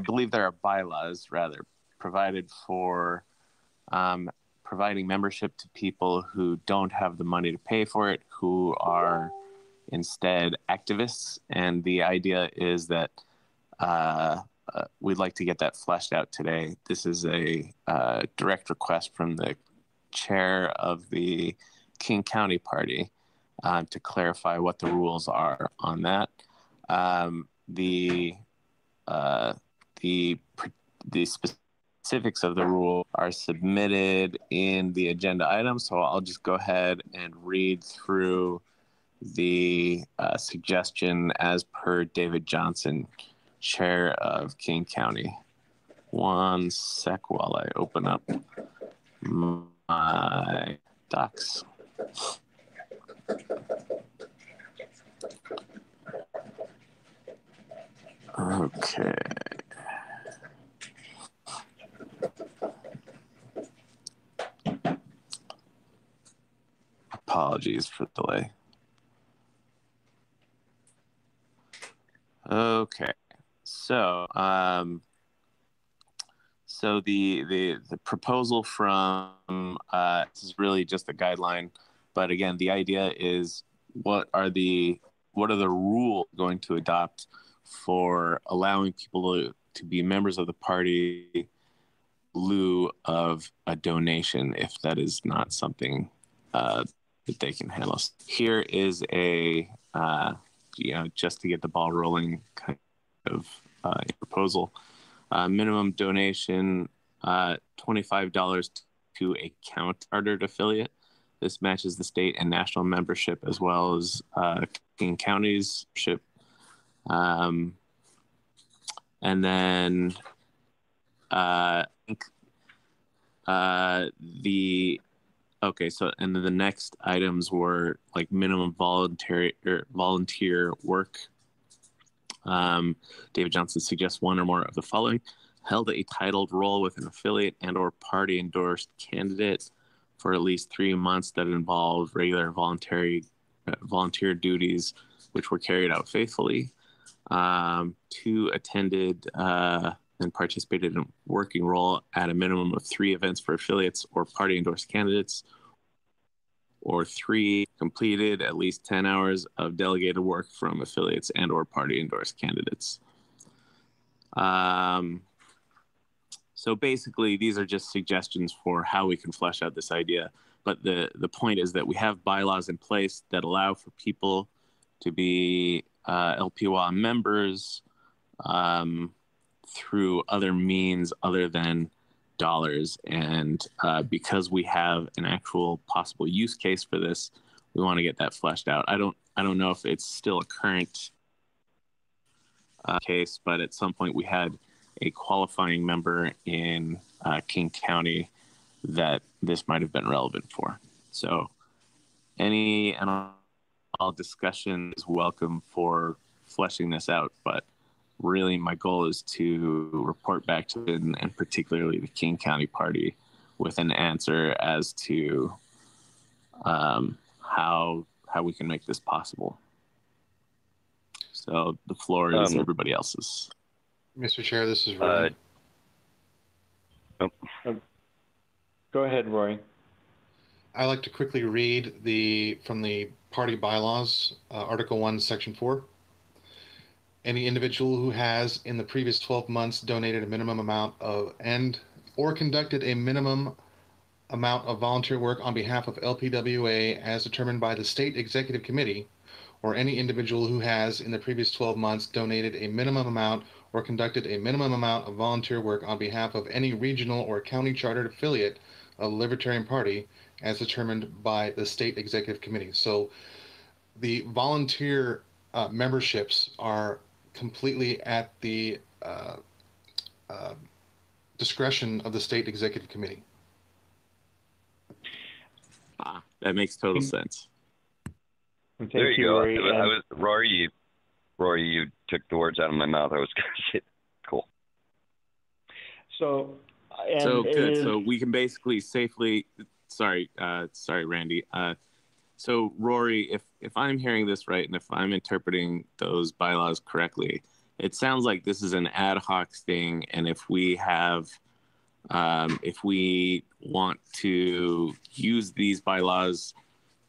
believe there are bylaws, rather, provided for providing membership to people who don't have the money to pay for it, who are instead activists. And the idea is that we'd like to get that fleshed out today. This is a direct request from the chair of the King County Party to clarify what the rules are on that. The specifics of the rule are submitted in the agenda item, so I'll just go ahead and read through the suggestion as per David Johnson, chair of King County. One sec while I open up my docs. Okay. Apologies for the delay. Okay, so the proposal from this is really just a guideline, but again, the idea is what are the rules going to adopt for allowing people to be members of the party in lieu of a donation if that is not something that they can handle. Here is a just to get the ball rolling kind of proposal. Minimum donation, $25 to a county-chartered affiliate. This matches the state and national membership as well as King County's membership. And then and then the next items were like minimum volunteer work. David Johnson suggests one or more of the following: held a titled role with an affiliate and or party endorsed candidate for at least 3 months that involved regular volunteer duties which were carried out faithfully. 2, attended and participated in a working role at a minimum of 3 events for affiliates or party endorsed candidates. Or 3, completed at least 10 hours of delegated work from affiliates and or party endorsed candidates. So basically, these are just suggestions for how we can flesh out this idea. But the point is that we have bylaws in place that allow for people to be LPWA members through other means other than dollars. And because we have an actual possible use case for this, we want to get that fleshed out. I don't know if it's still a current case, but at some point we had a qualifying member in King County that this might have been relevant for. So any and all discussion is welcome for fleshing this out, but really my goal is to report back to it, and particularly the King County Party with an answer as to how we can make this possible. So the floor is everybody else's. Mr. Chair, this is Rory. Go ahead, Rory. I'd like to quickly read from the party bylaws, Article 1, Section 4. Any individual who has in the previous 12 months donated a minimum amount of or conducted a minimum amount of volunteer work on behalf of LPWA as determined by the State Executive Committee, or any individual who has in the previous 12 months donated a minimum amount or conducted a minimum amount of volunteer work on behalf of any regional or county chartered affiliate of the Libertarian Party as determined by the State Executive Committee. So the volunteer memberships are completely at the discretion of the State Executive Committee. That makes total sense. There you go. Rory, you took the words out of my mouth. I was going to say, cool. So And So it good. is- So we can basically safely. Sorry, Randy. So Rory, if I'm hearing this right, and if I'm interpreting those bylaws correctly, it sounds like this is an ad hoc thing, and if we want to use these bylaws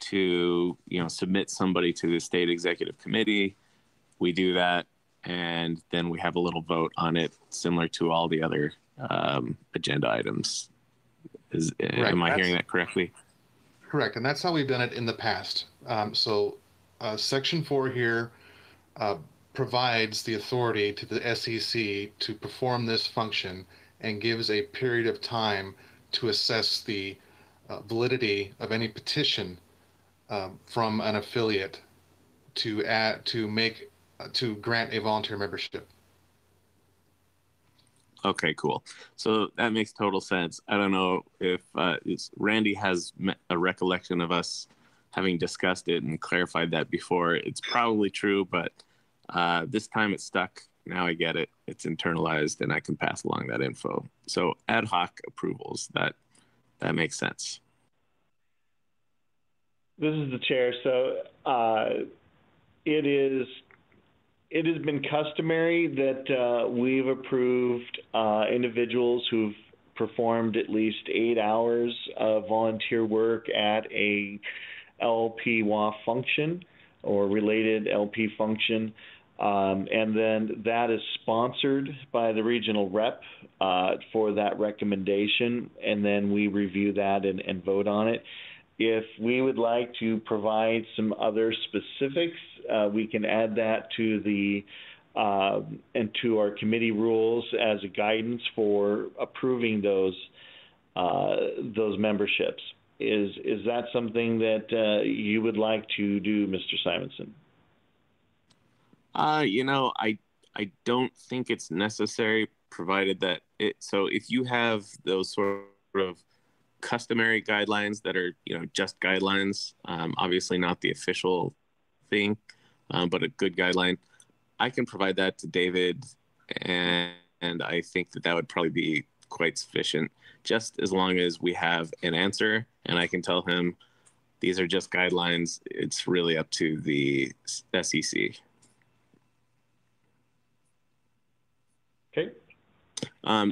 to submit somebody to the state executive committee, we do that, and then we have a little vote on it, similar to all the other agenda items. Am I hearing that correctly? Correct, and that's how we've done it in the past. Section 4 here provides the authority to the SEC to perform this function and gives a period of time to assess the validity of any petition from an affiliate to grant a volunteer membership. Okay, cool. So that makes total sense. I don't know if Randy has a recollection of us having discussed it and clarified that before. It's probably true, but this time it stuck. Now I get it. It's internalized, and I can pass along that info. So ad hoc approvals, that makes sense. This is the chair. So it has been customary that we've approved individuals who've performed at least 8 hours of volunteer work at a LPWA function or related LP function. And then that is sponsored by the regional rep for that recommendation, and then we review that and vote on it. If we would like to provide some other specifics, we can add that to the and to our committee rules as a guidance for approving those memberships. Is that something that you would like to do, Mr. Simonson? I don't think it's necessary, provided that so if you have those sort of customary guidelines that are just guidelines, obviously not the official thing, but a good guideline, I can provide that to David, and I think that would probably be quite sufficient, just as long as we have an answer and I can tell him these are just guidelines. It's really up to the SEC. Okay.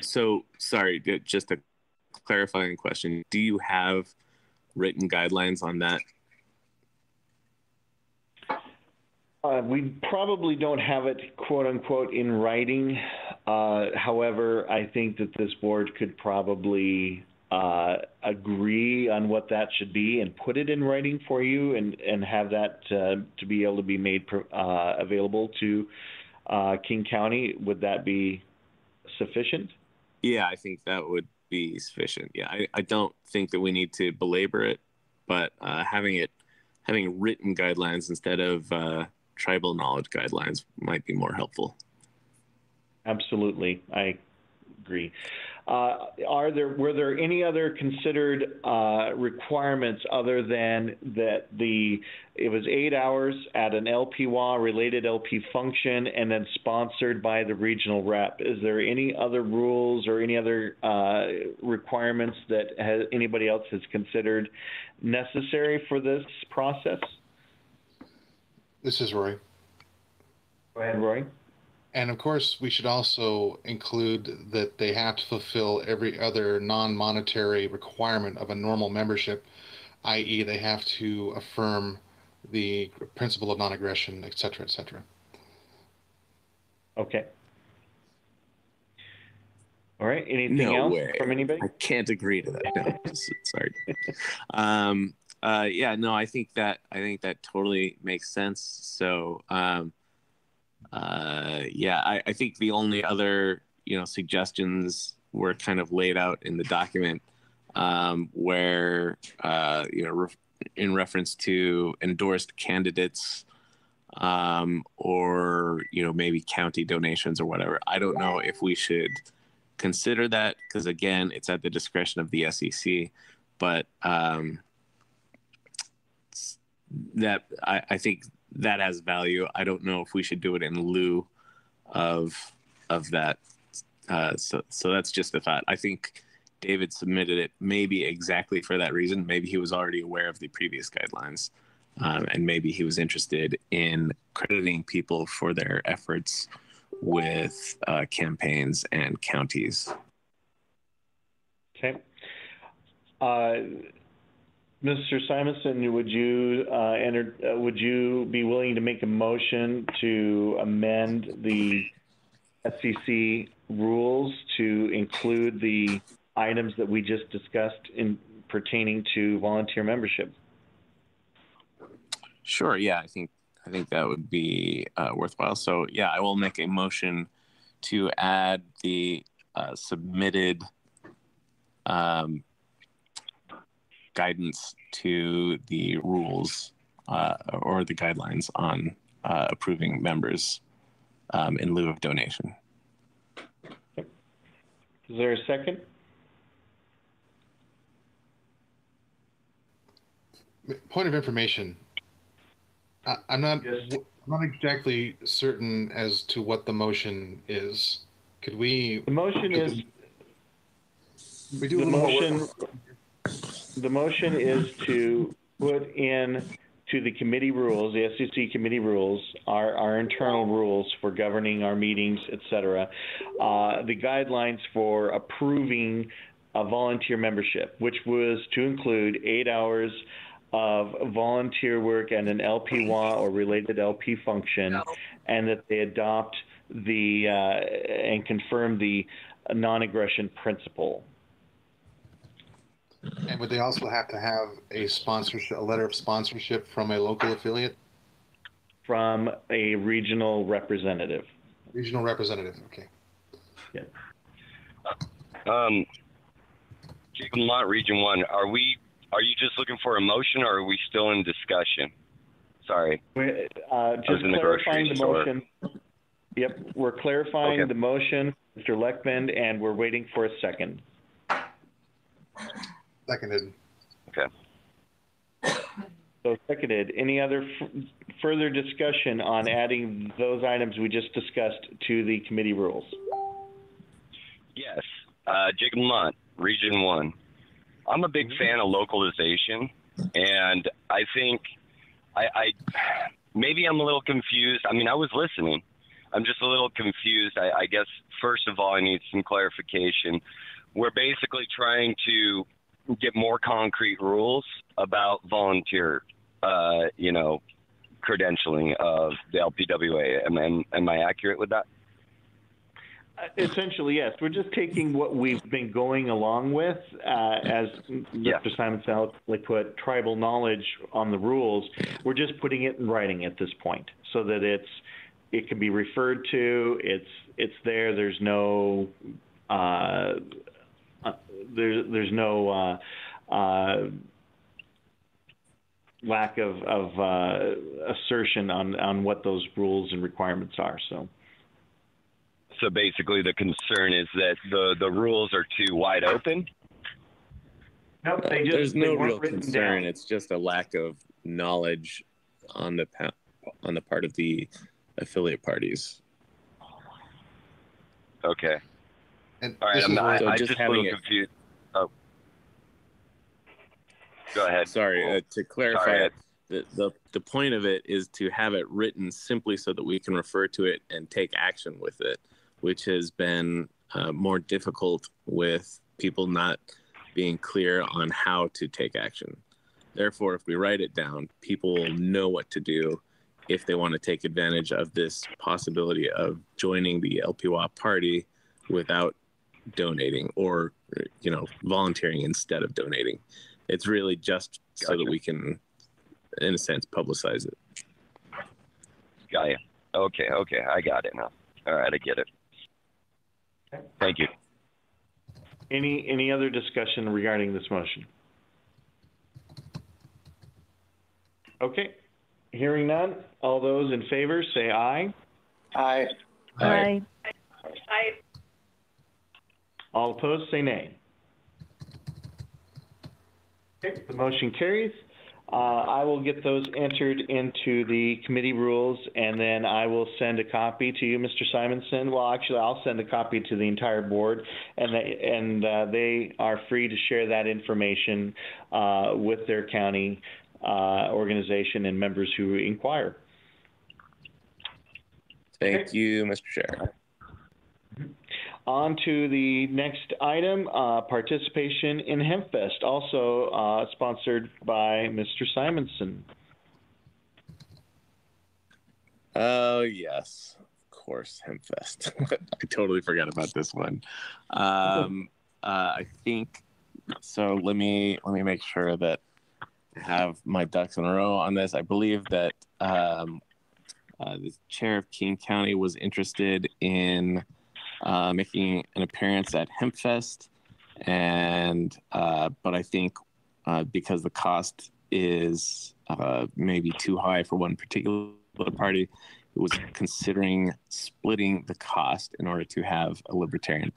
So sorry, just a clarifying question. Do you have written guidelines on that? We probably don't have it, quote unquote, in writing. However, I think that this board could probably agree on what that should be and put it in writing for you and have that to be able to be made available to King County. Would that be sufficient? Yeah, I think that would be sufficient. Yeah, I don't think that we need to belabor it, but having written guidelines instead of tribal knowledge guidelines might be more helpful. Absolutely, I agree. Were there any other considered requirements other than that it was 8 hours at an LPWA related LP function and then sponsored by the regional rep? Is there any other rules or any other requirements that anybody else has considered necessary for this process? This is Roy. Go ahead, Roy. And of course, we should also include that they have to fulfill every other non-monetary requirement of a normal membership, i.e. they have to affirm the principle of non-aggression, et cetera, et cetera. Okay. All right. Anything else from anybody? I can't agree to that. No, sorry. Yeah, no, I think that totally makes sense. So, yeah, I think the only other, suggestions were kind of laid out in the document, where, in reference to endorsed candidates, or, maybe county donations or whatever. I don't know if we should consider that, because again, it's at the discretion of the SEC, but, that I think that has value. I don't know if we should do it in lieu of that. So that's just a thought. I think David submitted it maybe exactly for that reason. Maybe he was already aware of the previous guidelines, and maybe he was interested in crediting people for their efforts with campaigns and counties. Okay. Mr. Simonson, would you be willing to make a motion to amend the SEC rules to include the items that we just discussed in pertaining to volunteer membership? Sure. Yeah, I think that would be worthwhile. So yeah, I will make a motion to add the submitted guidance to the rules or the guidelines on approving members in lieu of donation. Is there a second? Point of information. I'm not exactly certain as to what the motion is. Could we? The motion is. We do the motion is to put in to the committee rules, the SEC committee rules, our internal rules for governing our meetings, et cetera, the guidelines for approving a volunteer membership, which was to include 8 hours of volunteer work and an LPWA or related LP function, and that they adopt the and confirm the non-aggression principle. And would they also have to have a sponsorship, a letter of sponsorship from a local affiliate? From a regional representative. Regional representative, okay. Yeah. Jacob Lamont, Region 1, are you just looking for a motion, or are we still in discussion? Sorry. Just clarifying the motion. Yep, we're clarifying the motion, Mr. Leckman, and we're waiting for a second. Seconded. Okay. So seconded. Any other further discussion on adding those items we just discussed to the committee rules? Yes. Jacob Lamont, Region 1. I'm a big fan of localization, and I think I maybe I'm a little confused. I mean, I was listening. I'm just a little confused. I guess, first of all, I need some clarification. We're basically trying to get more concrete rules about volunteer, credentialing of the LPWA. Am I accurate with that? Essentially, yes. We're just taking what we've been going along with, as Mr. Simon Sallick put, tribal knowledge on the rules. We're just putting it in writing at this point, so that it can be referred to. It's there. There's no there's no lack of assertion on what those rules and requirements are. So basically, the concern is that the rules are too wide open? Nope, there's no real concern. It's just a lack of knowledge on the part of the affiliate parties. Okay. And all right, I'm just a little confused. Oh. Go ahead. Sorry, to clarify, the point of it is to have it written simply so that we can refer to it and take action with it, which has been more difficult with people not being clear on how to take action. Therefore, if we write it down, people will know what to do if they want to take advantage of this possibility of joining the LPWA party without donating or, volunteering instead of donating. It's really just so that we can, in a sense, publicize it. Got you. Okay, I got it now. All right, I get it. Thank you. Any other discussion regarding this motion? Okay. Hearing none, all those in favor say aye. Aye. Aye. Aye. All opposed say nay. Okay, the motion carries. I will get those entered into the committee rules, and then I will send a copy to you, Mr. Simonson. Well, actually, I'll send a copy to the entire board, and they are free to share that information with their county organization and members who inquire. Thank you, Mr. Chair. On to the next item, participation in HempFest, also sponsored by Mr. Simonson. Oh, yes, of course, HempFest. I totally forgot about this one. I think, so let me make sure that I have my ducks in a row on this. I believe that the chair of King County was interested in making an appearance at HempFest, and but I think because the cost is maybe too high for one particular party, it was considering splitting the cost in order to have a Libertarian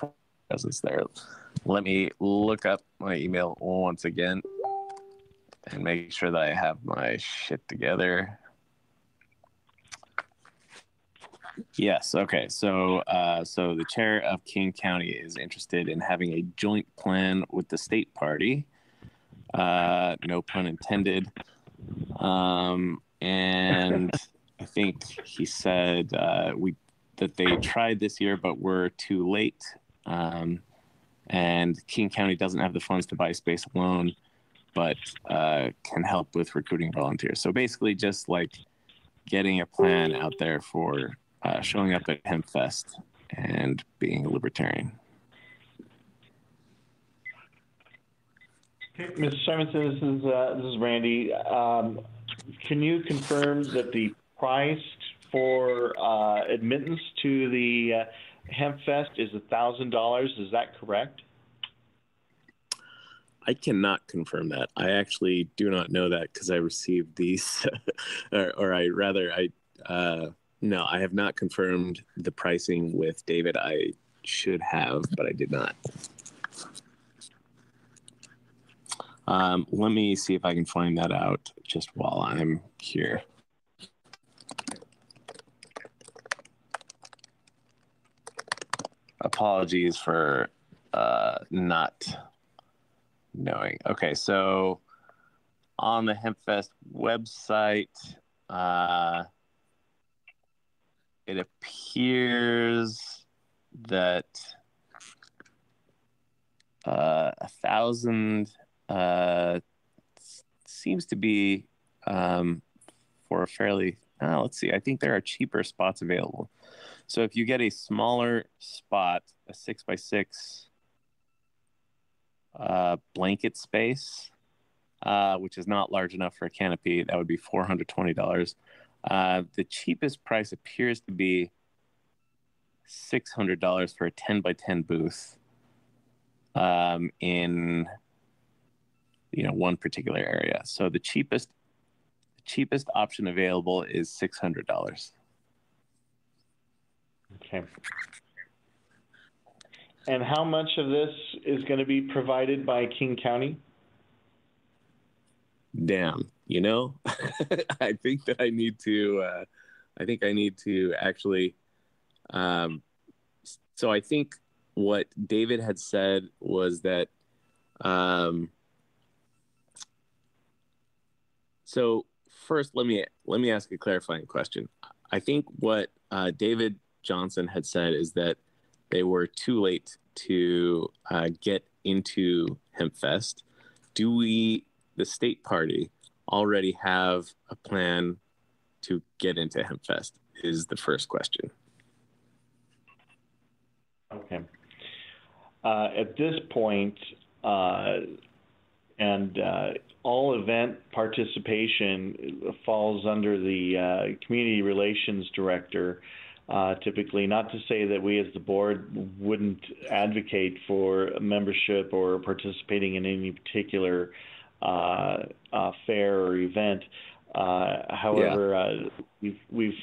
presence there. Let me look up my email once again and make sure that I have my shit together. Yes. Okay. So, so the chair of King County is interested in having a joint plan with the state party. No pun intended. And I think he said that they tried this year, but were too late. And King County doesn't have the funds to buy space alone, but can help with recruiting volunteers. So basically, just like getting a plan out there for showing up at HempFest and being a Libertarian. Okay, Mr. Simonson, this is Randy. Can you confirm that the price for admittance to the HempFest is $1,000? Is that correct? I cannot confirm that. I actually do not know that because I received these, no, I have not confirmed the pricing with David. I should have, but I did not. Let me see if I can find that out just while I'm here. Apologies for not knowing. Okay, so on the HempFest website, it appears that 1,000 seems to be for a fairly. Let's see. I think there are cheaper spots available. So if you get a smaller spot, a 6x6 blanket space, which is not large enough for a canopy, that would be $420. The cheapest price appears to be $600 for a 10x10 booth in one particular area. So the cheapest option available is $600. Okay. And how much of this is going to be provided by King County? Damn, I think that I need to actually, so I think what David had said was that, so first, let me ask a clarifying question. I think what David Johnson had said is that they were too late to get into HempFest. Do we, the state party, already have a plan to get into HempFest? Is the first question. Okay. At this point, all event participation falls under the community relations director. Typically, not to say that we as the board wouldn't advocate for membership or participating in any particular fair or event. However, we've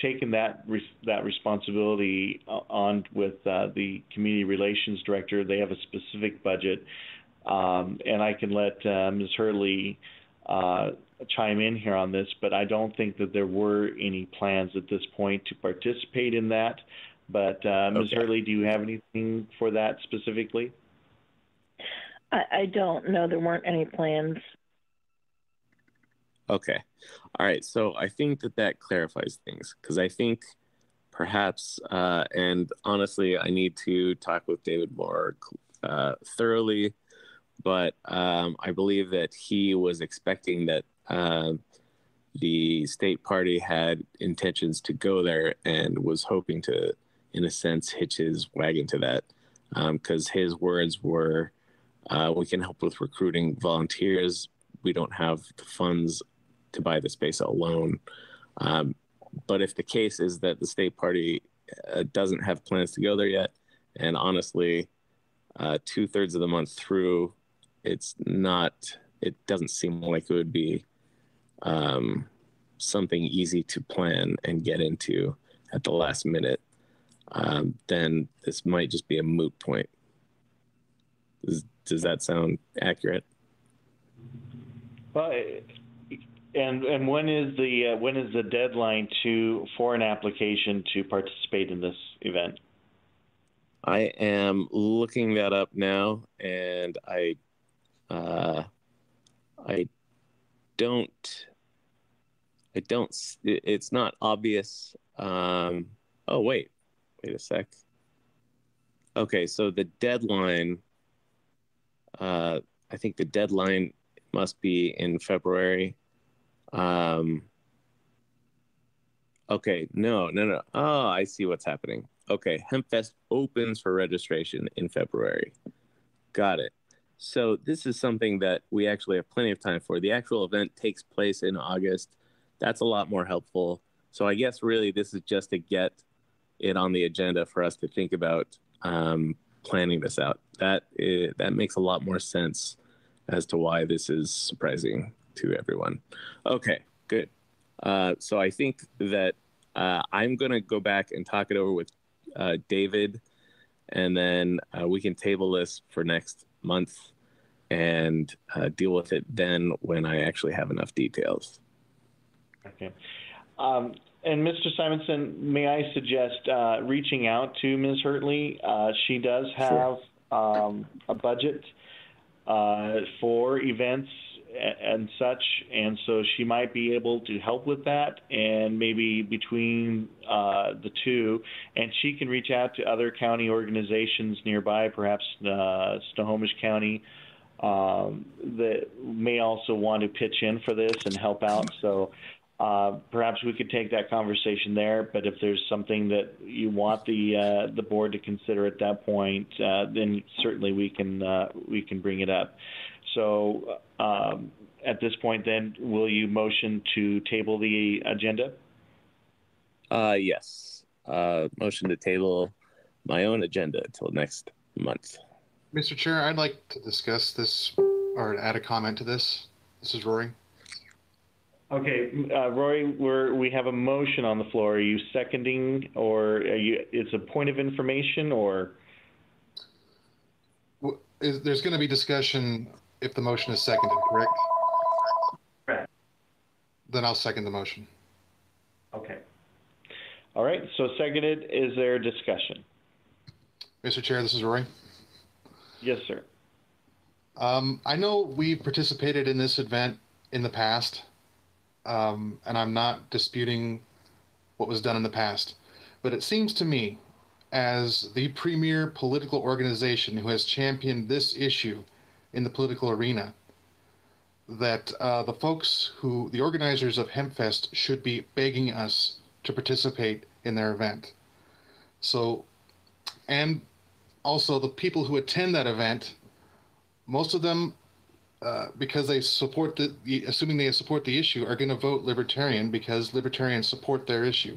taken that responsibility on with the community relations director. They have a specific budget, and I can let Ms. Hurley chime in here on this, but I don't think that there were any plans at this point to participate in that. But Ms. Hurley, do you have anything for that specifically? I don't know. There weren't any plans. Okay. All right. So I think that clarifies things, because I think perhaps, and honestly, I need to talk with David more thoroughly, but I believe that he was expecting that the state party had intentions to go there and was hoping to, in a sense, hitch his wagon to that, because his words were, we can help with recruiting volunteers. We don't have the funds to buy the space alone. But if the case is that the state party doesn't have plans to go there yet, and honestly, 2/3 of the month through, it doesn't seem like it would be something easy to plan and get into at the last minute, then this might just be a moot point. Does that sound accurate? Well, and when is the deadline for an application to participate in this event? I am looking that up now, and it's not obvious. Oh, wait a sec. Okay, so the deadline, I think the deadline must be in February. Okay, no. Oh, I see what's happening. Okay, HempFest opens for registration in February. Got it. So this is something that we actually have plenty of time for. The actual event takes place in August. That's a lot more helpful. So I guess really this is just to get it on the agenda for us to think about planning this out. That makes a lot more sense as to why this is surprising to everyone. Okay, good. So I think that I'm going to go back and talk it over with David, and then we can table this for next month and deal with it then when I actually have enough details. Okay. And Mr. Simonson, may I suggest reaching out to Ms. Hurtley? She does have a budget for events and such, and so she might be able to help with that, and maybe between the two, and she can reach out to other county organizations nearby, perhaps Snohomish County, that may also want to pitch in for this and help out. So perhaps we could take that conversation there, but if there's something that you want the board to consider at that point, then certainly we can bring it up. So at this point, then, will you motion to table the agenda? Yes. Motion to table my own agenda until next month. Mr. Chair, I'd like to discuss this or add a comment to this. This is Rory. Okay, Rory, we have a motion on the floor. Are you seconding, or it's a point of information, or? There's going to be discussion if the motion is seconded, correct? Correct. Then I'll second the motion. Okay. All right, so seconded. Is there discussion? Mr. Chair, this is Rory. Yes, sir. I know we participated in this event in the past, and I'm not disputing what was done in the past, but it seems to me, as the premier political organization who has championed this issue in the political arena, that the organizers of HempFest should be begging us to participate in their event. So, and also the people who attend that event, most of them, because they support assuming they support the issue, are going to vote Libertarian because Libertarians support their issue.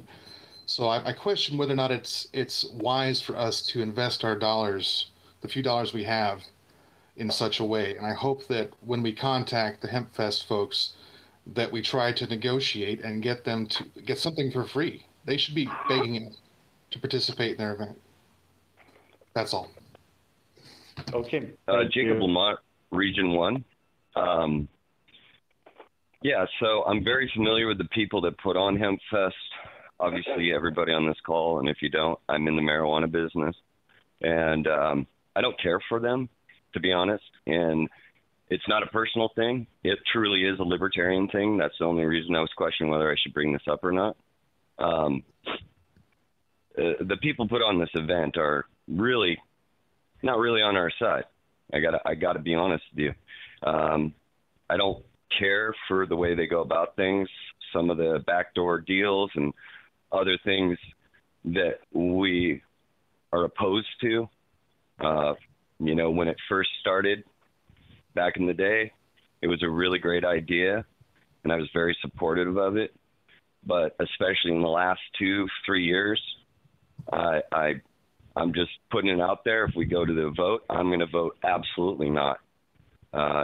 So I question whether or not it's wise for us to invest our dollars, the few dollars we have, in such a way. And I hope that when we contact the HempFest folks, that we try to negotiate and get them to get something for free. They should be begging us to participate in their event. That's all. Okay. Jacob Lamont, Region 1. Yeah, so I'm very familiar with the people that put on HempFest. Obviously, everybody on this call, and if you don't, I'm in the marijuana business. And I don't care for them, to be honest. And it's not a personal thing. It truly is a libertarian thing. That's the only reason I was questioning whether I should bring this up or not. The people put on this event are really not really on our side. I gotta be honest with you. I don't care for the way they go about things, some of the backdoor deals and other things that we are opposed to. You know, when it first started back in the day, it was a really great idea, and I was very supportive of it. But especially in the last 2-3 years, I'm just putting it out there. If we go to the vote, I'm going to vote absolutely not.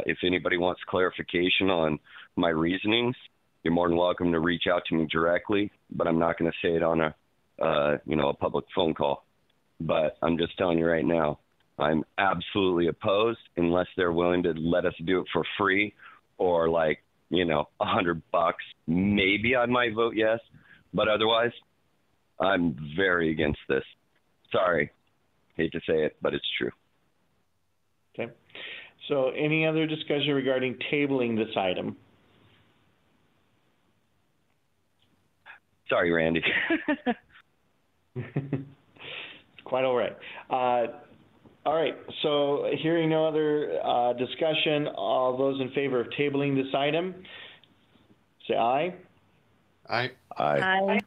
If anybody wants clarification on my reasonings, you're more than welcome to reach out to me directly, but I'm not going to say it on a public phone call. But I'm just telling you right now, I'm absolutely opposed unless they're willing to let us do it for free or like, $100. Maybe I might vote yes, but otherwise I'm very against this. Sorry. Hate to say it, but it's true. Okay. So any other discussion regarding tabling this item? Sorry, Randy. Quite all right. All right. So hearing no other discussion, all those in favor of tabling this item, say aye. Aye. Aye.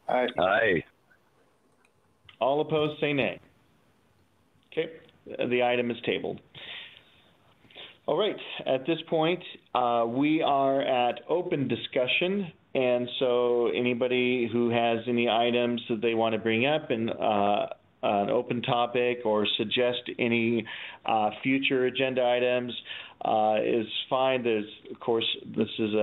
Aye. Aye. All opposed, say nay. Okay. The item is tabled. All right. At this point, we are at open discussion. And so anybody who has any items that they want to bring up and an open topic or suggest any future agenda items is fine. There's, of course, this is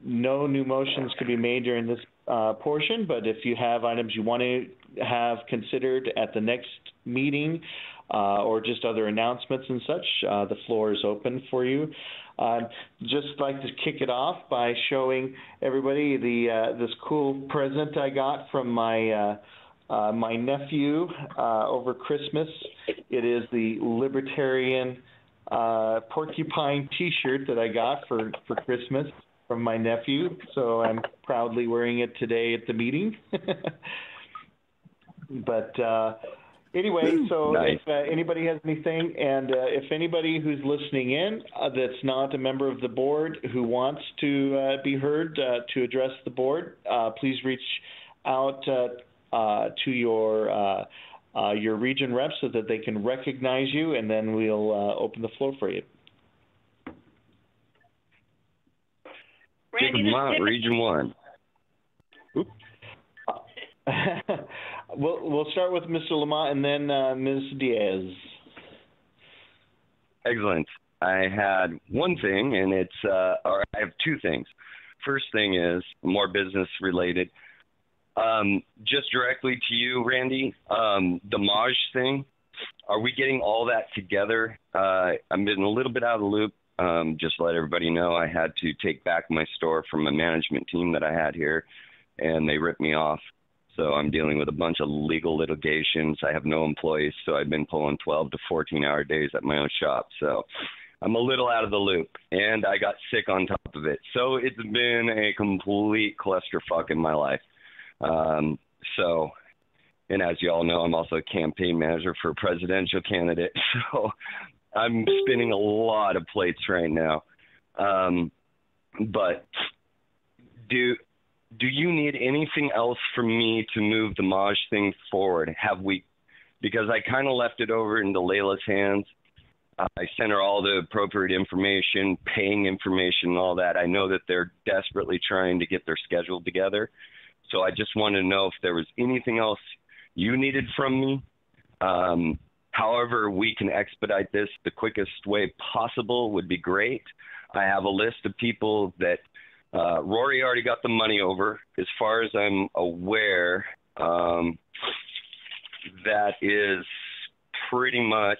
no new motions could be made during this portion, but if you have items you want to have considered at the next meeting or just other announcements and such, the floor is open for you. Just like to kick it off by showing everybody this cool present I got from my my nephew over Christmas. It is the Libertarian porcupine T-shirt that I got for Christmas from my nephew. So I'm proudly wearing it today at the meeting. But anyway, so nice. If anybody has anything, and if anybody who's listening in that's not a member of the board who wants to be heard to address the board, please reach out to your region rep so that they can recognize you, and then we'll open the floor for you. Randy, Jacob Mott, Region 1. Oop. We'll start with Mr. Lamont and then Ms. Diaz. Excellent. I had one thing, and or I have two things. First thing is more business related. Just directly to you, Randy, the Maj thing, are we getting all that together? I've been a little bit out of the loop. Just to let everybody know, I had to take back my store from a management team that I had here, and they ripped me off. So I'm dealing with a bunch of legal litigations. I have no employees, so I've been pulling 12 to 14-hour days at my own shop. So I'm a little out of the loop, and I got sick on top of it. So it's been a complete clusterfuck in my life. And as you all know, I'm also a campaign manager for a presidential candidate. So I'm spinning a lot of plates right now. But do you need anything else from me to move the Maj thing forward? Because I kind of left it over into Layla's hands. I sent her all the appropriate information, paying information and all that. I know that they're desperately trying to get their schedule together. So I just wanted to know if there was anything else you needed from me. However, we can expedite this the quickest way possible would be great. I have a list of people that Rory already got the money over. As far as I'm aware, that is pretty much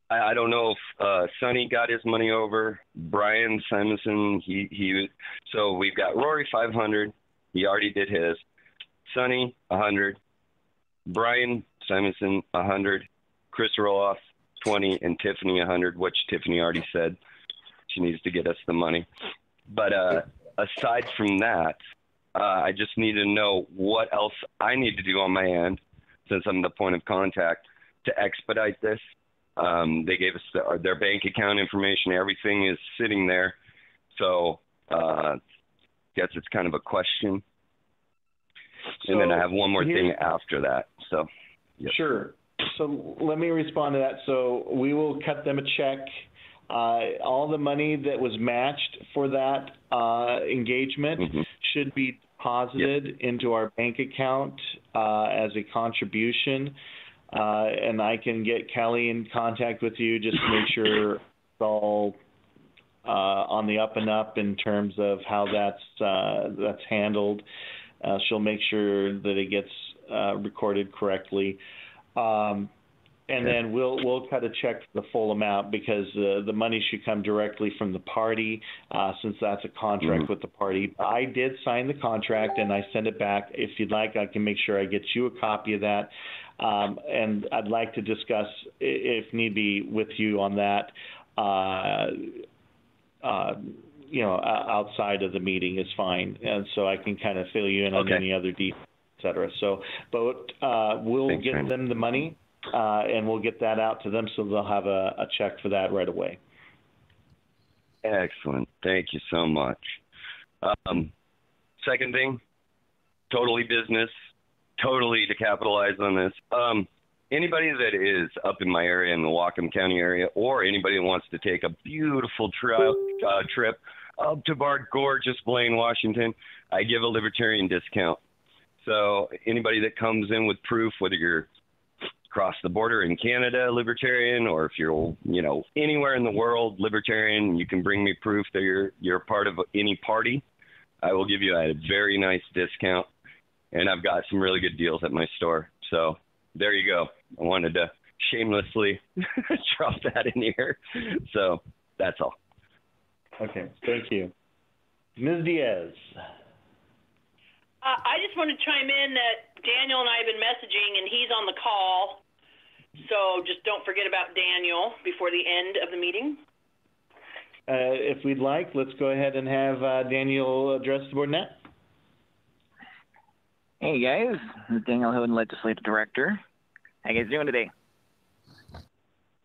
I don't know if Sonny got his money over. Brian Simonson, so we've got Rory 500. He already did his. Sonny 100. Brian Simonson 100. Chris Roloff 20, and Tiffany 100, which Tiffany already said she needs to get us the money. But aside from that, I just need to know what else I need to do on my end, since I'm the point of contact, to expedite this. They gave us their bank account information. Everything is sitting there. So guess it's kind of a question. And then I have one more thing after that. So, yep. Sure. So let me respond to that. So we will cut them a check. All the money that was matched for that engagement should be deposited into our bank account as a contribution. And I can get Kelly in contact with you just to make sure it's all on the up and up in terms of how that's handled. She'll make sure that it gets recorded correctly. And then we'll cut a check for the full amount, because the money should come directly from the party, since that's a contract with the party. I did sign the contract and I sent it back. If you'd like, I can make sure I get you a copy of that. And I'd like to discuss, if need be, with you on that, outside of the meeting is fine. And so I can kind of fill you in on any other details, et cetera. So, but we'll get them the money. And we'll get that out to them, so they'll have a check for that right away. Excellent. Thank you so much. Second thing, totally business, totally to capitalize on this. Anybody that is up in my area, in the Whatcom County area, or anybody that wants to take a beautiful trip up to our gorgeous Blaine, Washington, I give a Libertarian discount. So anybody that comes in with proof, whether you're across the border in Canada, Libertarian, or if you're, anywhere in the world, Libertarian, you can bring me proof that you're part of any party. I will give you a very nice discount, and I've got some really good deals at my store. So there you go. I wanted to shamelessly drop that in here. So that's all. Okay, thank you. Ms. Diaz. I just want to chime in that Daniel and I have been messaging, and he's on the call. So just don't forget about Daniel before the end of the meeting. If we'd like, let's go ahead and have Daniel address the board now. Hey guys, this is Daniel Hoden, Legislative Director. How you guys doing today?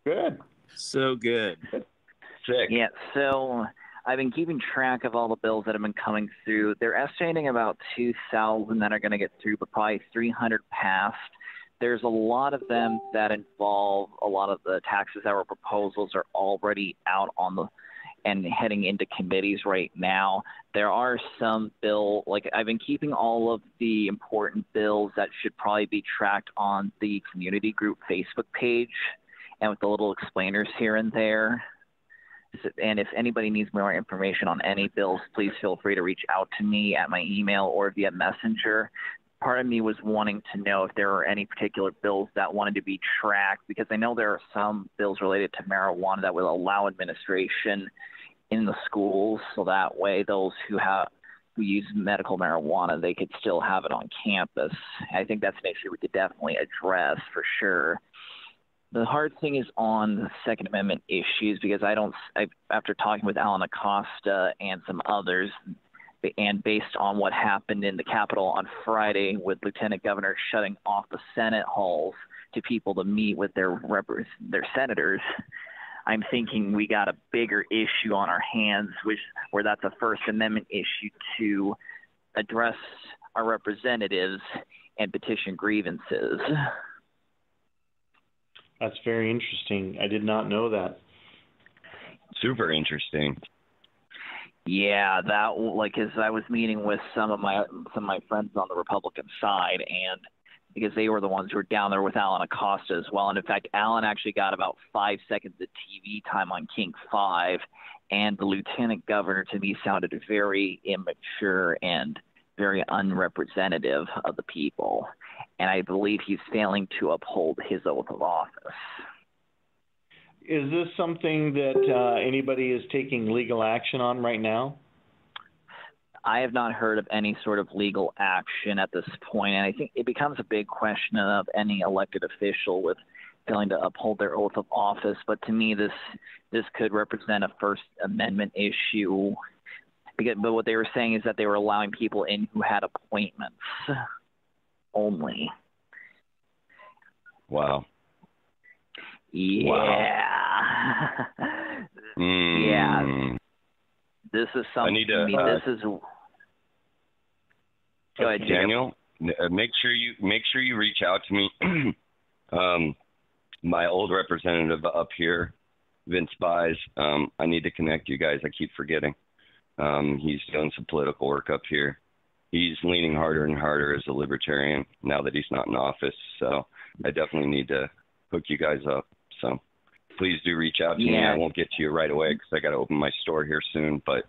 Good. So good. Sick. Yeah, so I've been keeping track of all the bills that have been coming through. They're estimating about 2,000 that are going to get through, but probably 300 passed. There's a lot of them that involve a lot of the taxes that were proposals are already out on the and heading into committees right now. There are some bill, like I've been keeping all of the important bills that should probably be tracked on the community group Facebook page and with the little explainers here and there. And if anybody needs more information on any bills, please feel free to reach out to me at my email or via Messenger. Part of me was wanting to know if there are any particular bills that wanted to be tracked, because I know there are some bills related to marijuana that will allow administration in the schools, so that way those who use medical marijuana, they could still have it on campus. I think that's an issue we could definitely address for sure. The hard thing is on the Second Amendment issues, because after talking with Alan Acosta and some others, and based on what happened in the Capitol on Friday with Lieutenant Governor shutting off the Senate halls to people to meet with their senators, I'm thinking we got a bigger issue on our hands, where that's a First Amendment issue to address our representatives and petition grievances. That's very interesting. I did not know that. Super interesting. Yeah, as I was meeting with some of my friends on the Republican side, and because they were the ones who were down there with Alan Acosta as well. And in fact, Alan actually got about 5 seconds of TV time on King 5, and the lieutenant governor to me sounded very immature and very unrepresentative of the people. And I believe he's failing to uphold his oath of office. Is this something that anybody is taking legal action on right now? I have not heard of any sort of legal action at this point, and I think it becomes a big question of any elected official with failing to uphold their oath of office. But to me, this could represent a First Amendment issue. But what they were saying is that they were allowing people in who had appointments only. Wow. Yeah. Wow. Yeah. This is something. This is. Go ahead, Daniel. Make sure you reach out to me. My old representative up here, Vince Buys. I need to connect you guys. I keep forgetting. He's doing some political work up here. He's leaning harder and harder as a libertarian now that he's not in office. So I definitely need to hook you guys up. So please do reach out to me. I won't get to you right away because I got to open my store here soon. But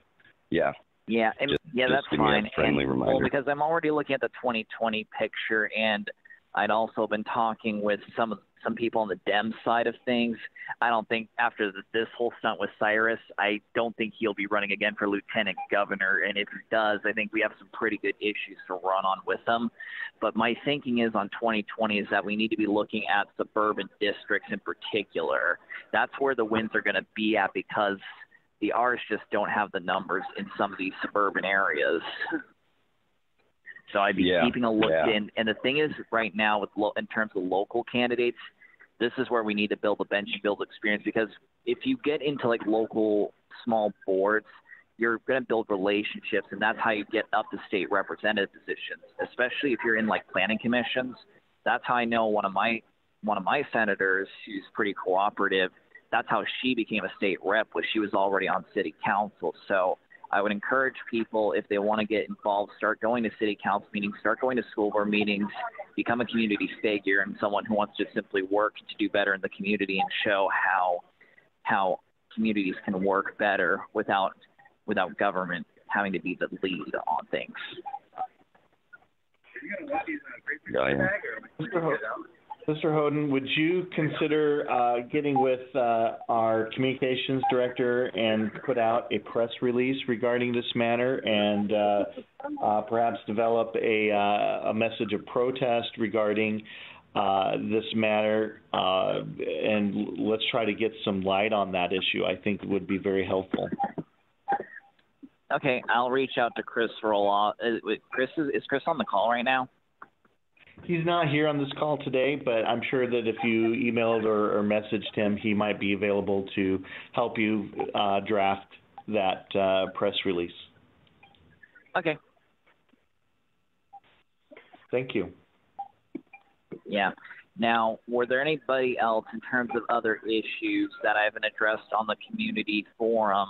yeah. Yeah, that's fine. Friendly reminder. Well, because I'm already looking at the 2020 picture, and I'd also been talking with some people on the Dem side of things. I don't think after this whole stunt with Cyrus, I don't think he'll be running again for lieutenant governor. And if he does, I think we have some pretty good issues to run on with him. But my thinking is on 2020 is that we need to be looking at suburban districts in particular. That's where the wins are going to be at, because the R's just don't have the numbers in some of these suburban areas. So I'd be keeping a look in. And the thing is, right now, with in terms of local candidates, this is where we need to build a bench and build experience, because if you get into like local small boards, you're going to build relationships, and that's how you get up to state representative positions, especially if you're in like planning commissions. That's how I know one of my senators, who's pretty cooperative, that's how she became a state rep, was she was already on city council. So I would encourage people, if they want to get involved, start going to city council meetings, start going to school board meetings, become a community figure and someone who wants to simply work to do better in the community and show how communities can work better without government having to be the lead on things. Mr. Hoden, would you consider getting with our communications director and put out a press release regarding this matter, and perhaps develop a message of protest regarding this matter, and let's try to get some light on that issue? I think it would be very helpful. Okay, I'll reach out to Chris for a while. Is Chris on the call right now? He's not here on this call today, but I'm sure that if you emailed or messaged him, he might be available to help you draft that press release. Okay. Thank you. Yeah. Now, were there anybody else in terms of other issues that I haven't addressed on the community forum?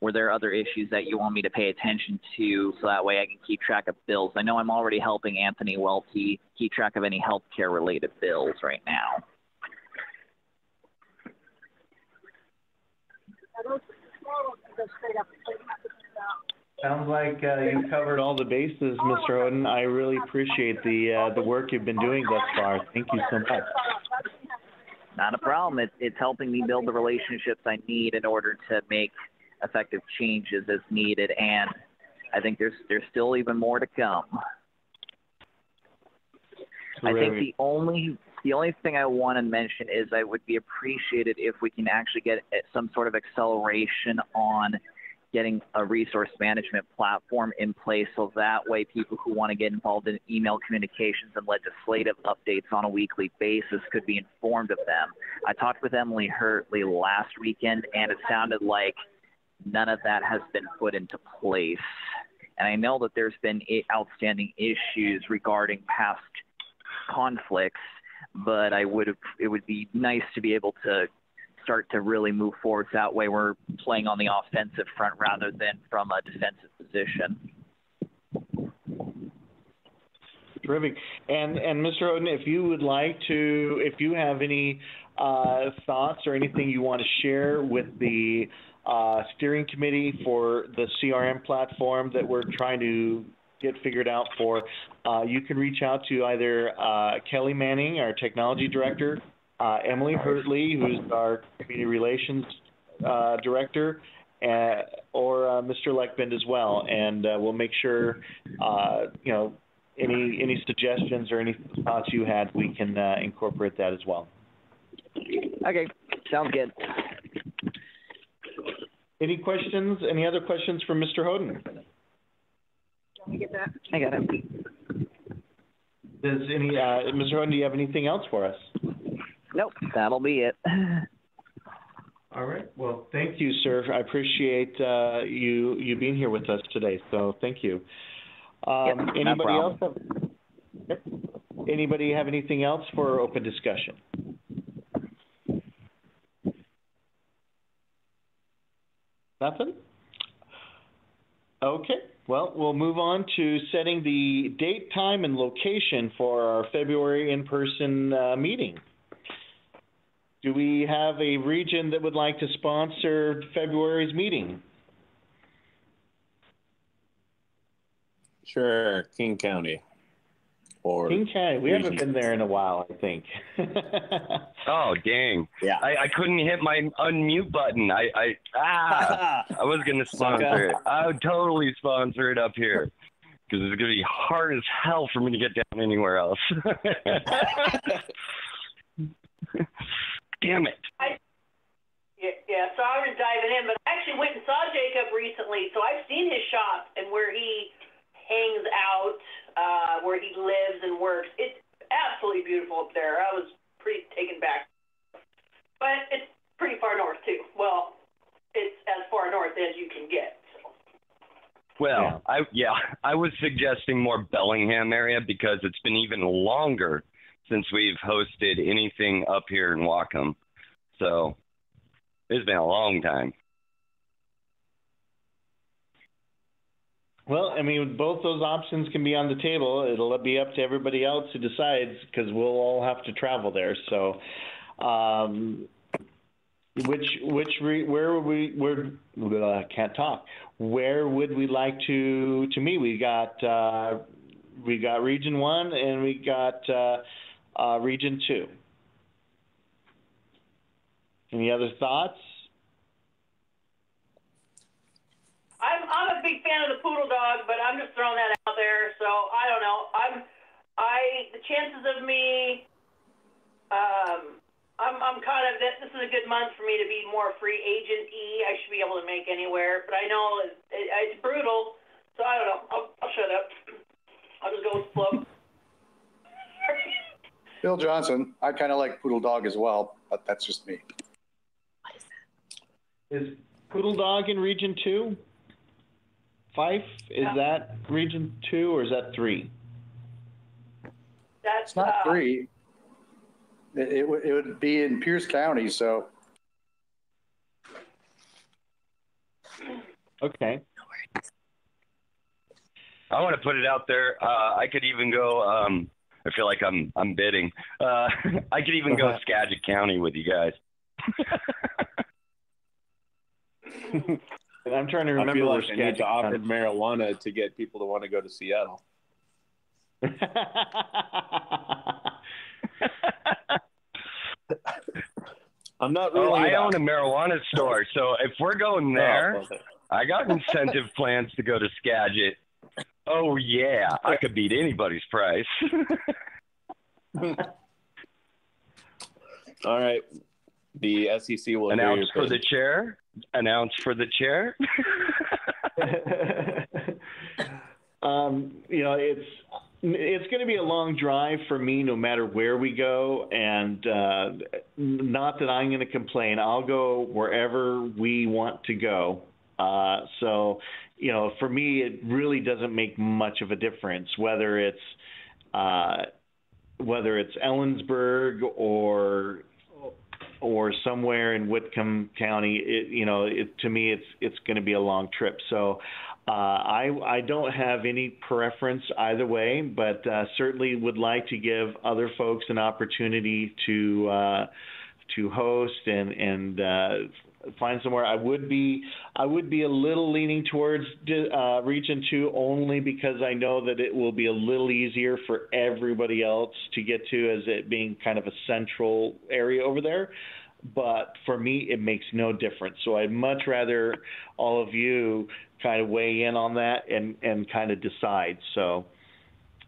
Were there other issues that you want me to pay attention to so that way I can keep track of bills? I know I'm already helping Anthony Welty keep track of any healthcare related bills right now. Sounds like you covered all the bases, Mr. Hoden. I really appreciate the work you've been doing thus far. Thank you so much. Not a problem. It's helping me build the relationships I need in order to make effective changes as needed, and I think there's still even more to come. I think the only thing I want to mention is I would be appreciated if we can actually get some sort of acceleration on getting a resource management platform in place, so that way people who want to get involved in email communications and legislative updates on a weekly basis could be informed of them. I talked with Emily Hurtley last weekend, and it sounded like none of that has been put into place. And I know that there's been outstanding issues regarding past conflicts, but it would be nice to be able to start to really move forward. That way we're playing on the offensive front rather than from a defensive position. Terrific. And Mr. Hoden, if you have any thoughts or anything you want to share with the steering committee for the CRM platform that we're trying to get figured out for, you can reach out to either Kelly Manning, our technology director, Emily Hurtley, who's our community relations director, or Mr. Leckbend as well, and we'll make sure any suggestions or any thoughts you had, we can incorporate that as well. Okay, sounds good. Any questions? Any other questions for Mr. Hoden? Can you get that? I got it. Does Mr. Hoden, do you have anything else for us? Nope, that'll be it. All right. Well, thank you, sir. I appreciate you being here with us today. So thank you. Anybody else? Anybody have anything else for open discussion? Nothing? Okay. Well, we'll move on to setting the date, time, and location for our February in-person meeting. Do we have a region that would like to sponsor February's meeting? Sure, King County. Or King County. We haven't been there in a while, I think. Oh, dang. Yeah. I couldn't hit my unmute button. I was going to sponsor it. I would totally sponsor it up here because it's going to be hard as hell for me to get down anywhere else. Damn it. So I was diving in, but I actually went and saw Jacob recently, so I've seen his shop and where he hangs out, where he lives and works. It's absolutely beautiful up there. I was pretty taken back. But it's pretty far north, too. Well, it's as far north as you can get. So. Well, I was suggesting more Bellingham area because it's been even longer since we've hosted anything up here in Whatcom. So it's been a long time. Well, I mean, both those options can be on the table. It'll be up to everybody else who decides because we'll all have to travel there. So, I can't talk. Where would we like to meet? We got Region 1 and we got Region 2. Any other thoughts? I'm a big fan of the Poodle Dog, but I'm just throwing that out there. So I don't know. The chances of me, I'm kind of, this is a good month for me to be more free agent-y. I should be able to make anywhere, but I know it's brutal. So I don't know. I'll shut up. I'll just go with the flow. Bill Johnson, I kind of like Poodle Dog as well, but that's just me. Is Poodle Dog in Region 2? Fife, is that Region 2 or is that 3? That's it's not 3. It would be in Pierce County, so. Okay. I want to put it out there. I could even go. I feel like I'm bidding. I could even go Skagit County with you guys. And I'm trying to remember. I feel like where I need to offer County. marijuana to get people to want to go to Seattle. I'm not really. I own a marijuana store, so if we're going there, I got incentive plans to go to Skagit. Oh yeah, I could beat anybody's price. All right, the SEC will announce for the chair. Announce for the chair. It's going to be a long drive for me no matter where we go, and not that I'm going to complain. I'll go wherever we want to go. So, for me, it really doesn't make much of a difference whether it's Ellensburg or somewhere in Whitcomb County. To me, it's going to be a long trip. So I don't have any preference either way, but certainly would like to give other folks an opportunity to host and find somewhere. I would be a little leaning towards Region 2 only because I know that it will be a little easier for everybody else to get to, as it being kind of a central area over there. But for me, it makes no difference. So I'd much rather all of you kind of weigh in on that and kind of decide. So.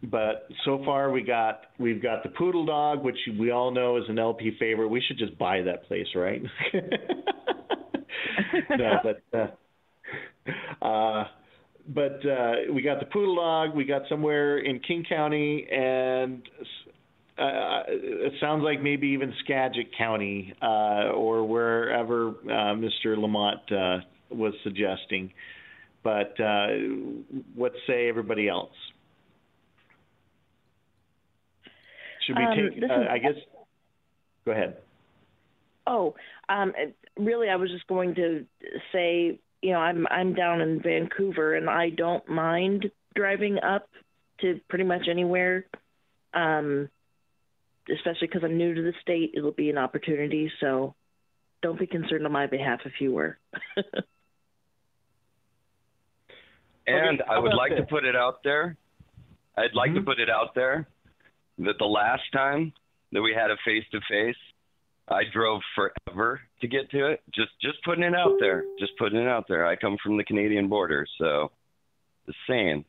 But so far we've got the Poodle Dog, which we all know is an LP favorite. We should just buy that place, right? No, but we got the Poodle Dog. We got somewhere in King County, and it sounds like maybe even Skagit County or wherever Mr. Lamont was suggesting. But what say everybody else? Should we take, I guess, go ahead. Oh, really, I was just going to say, I'm down in Vancouver, and I don't mind driving up to pretty much anywhere, especially because I'm new to the state. It'll be an opportunity, so don't be concerned on my behalf if you were. And Okay, I would like to put it out there. I'd like to put it out there that the last time that we had a face-to-face, I drove forever to get to it. Just putting it out there. Just putting it out there. I come from the Canadian border, so just saying.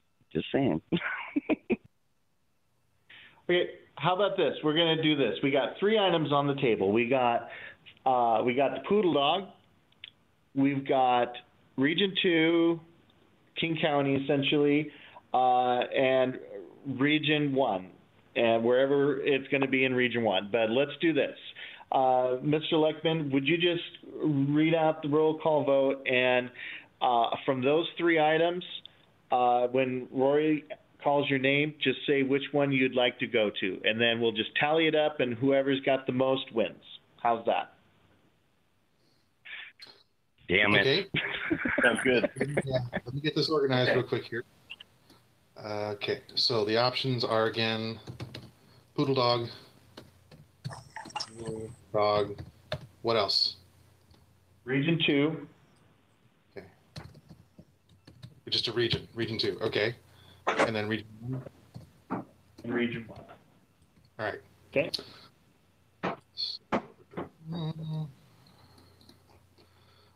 Okay, how about this? We're going to do this. We got 3 items on the table. We got the Poodle Dog. We've got Region 2, King County, essentially, and Region 1. And wherever it's going to be in Region 1. But let's do this. Mr. Leckman, would you just read out the roll call vote? And from those 3 items, when Rory calls your name, just say which one you'd like to go to. And then we'll just tally it up, and whoever's got the most wins. How's that? Damn it. Okay. Sounds good. Yeah, let me get this organized real quick here. Okay, so the options are, again, Poodle Dog, what else? Region 2. Okay. Just a region, Region 2, okay. And then Region 1? And Region 1. All right. Okay.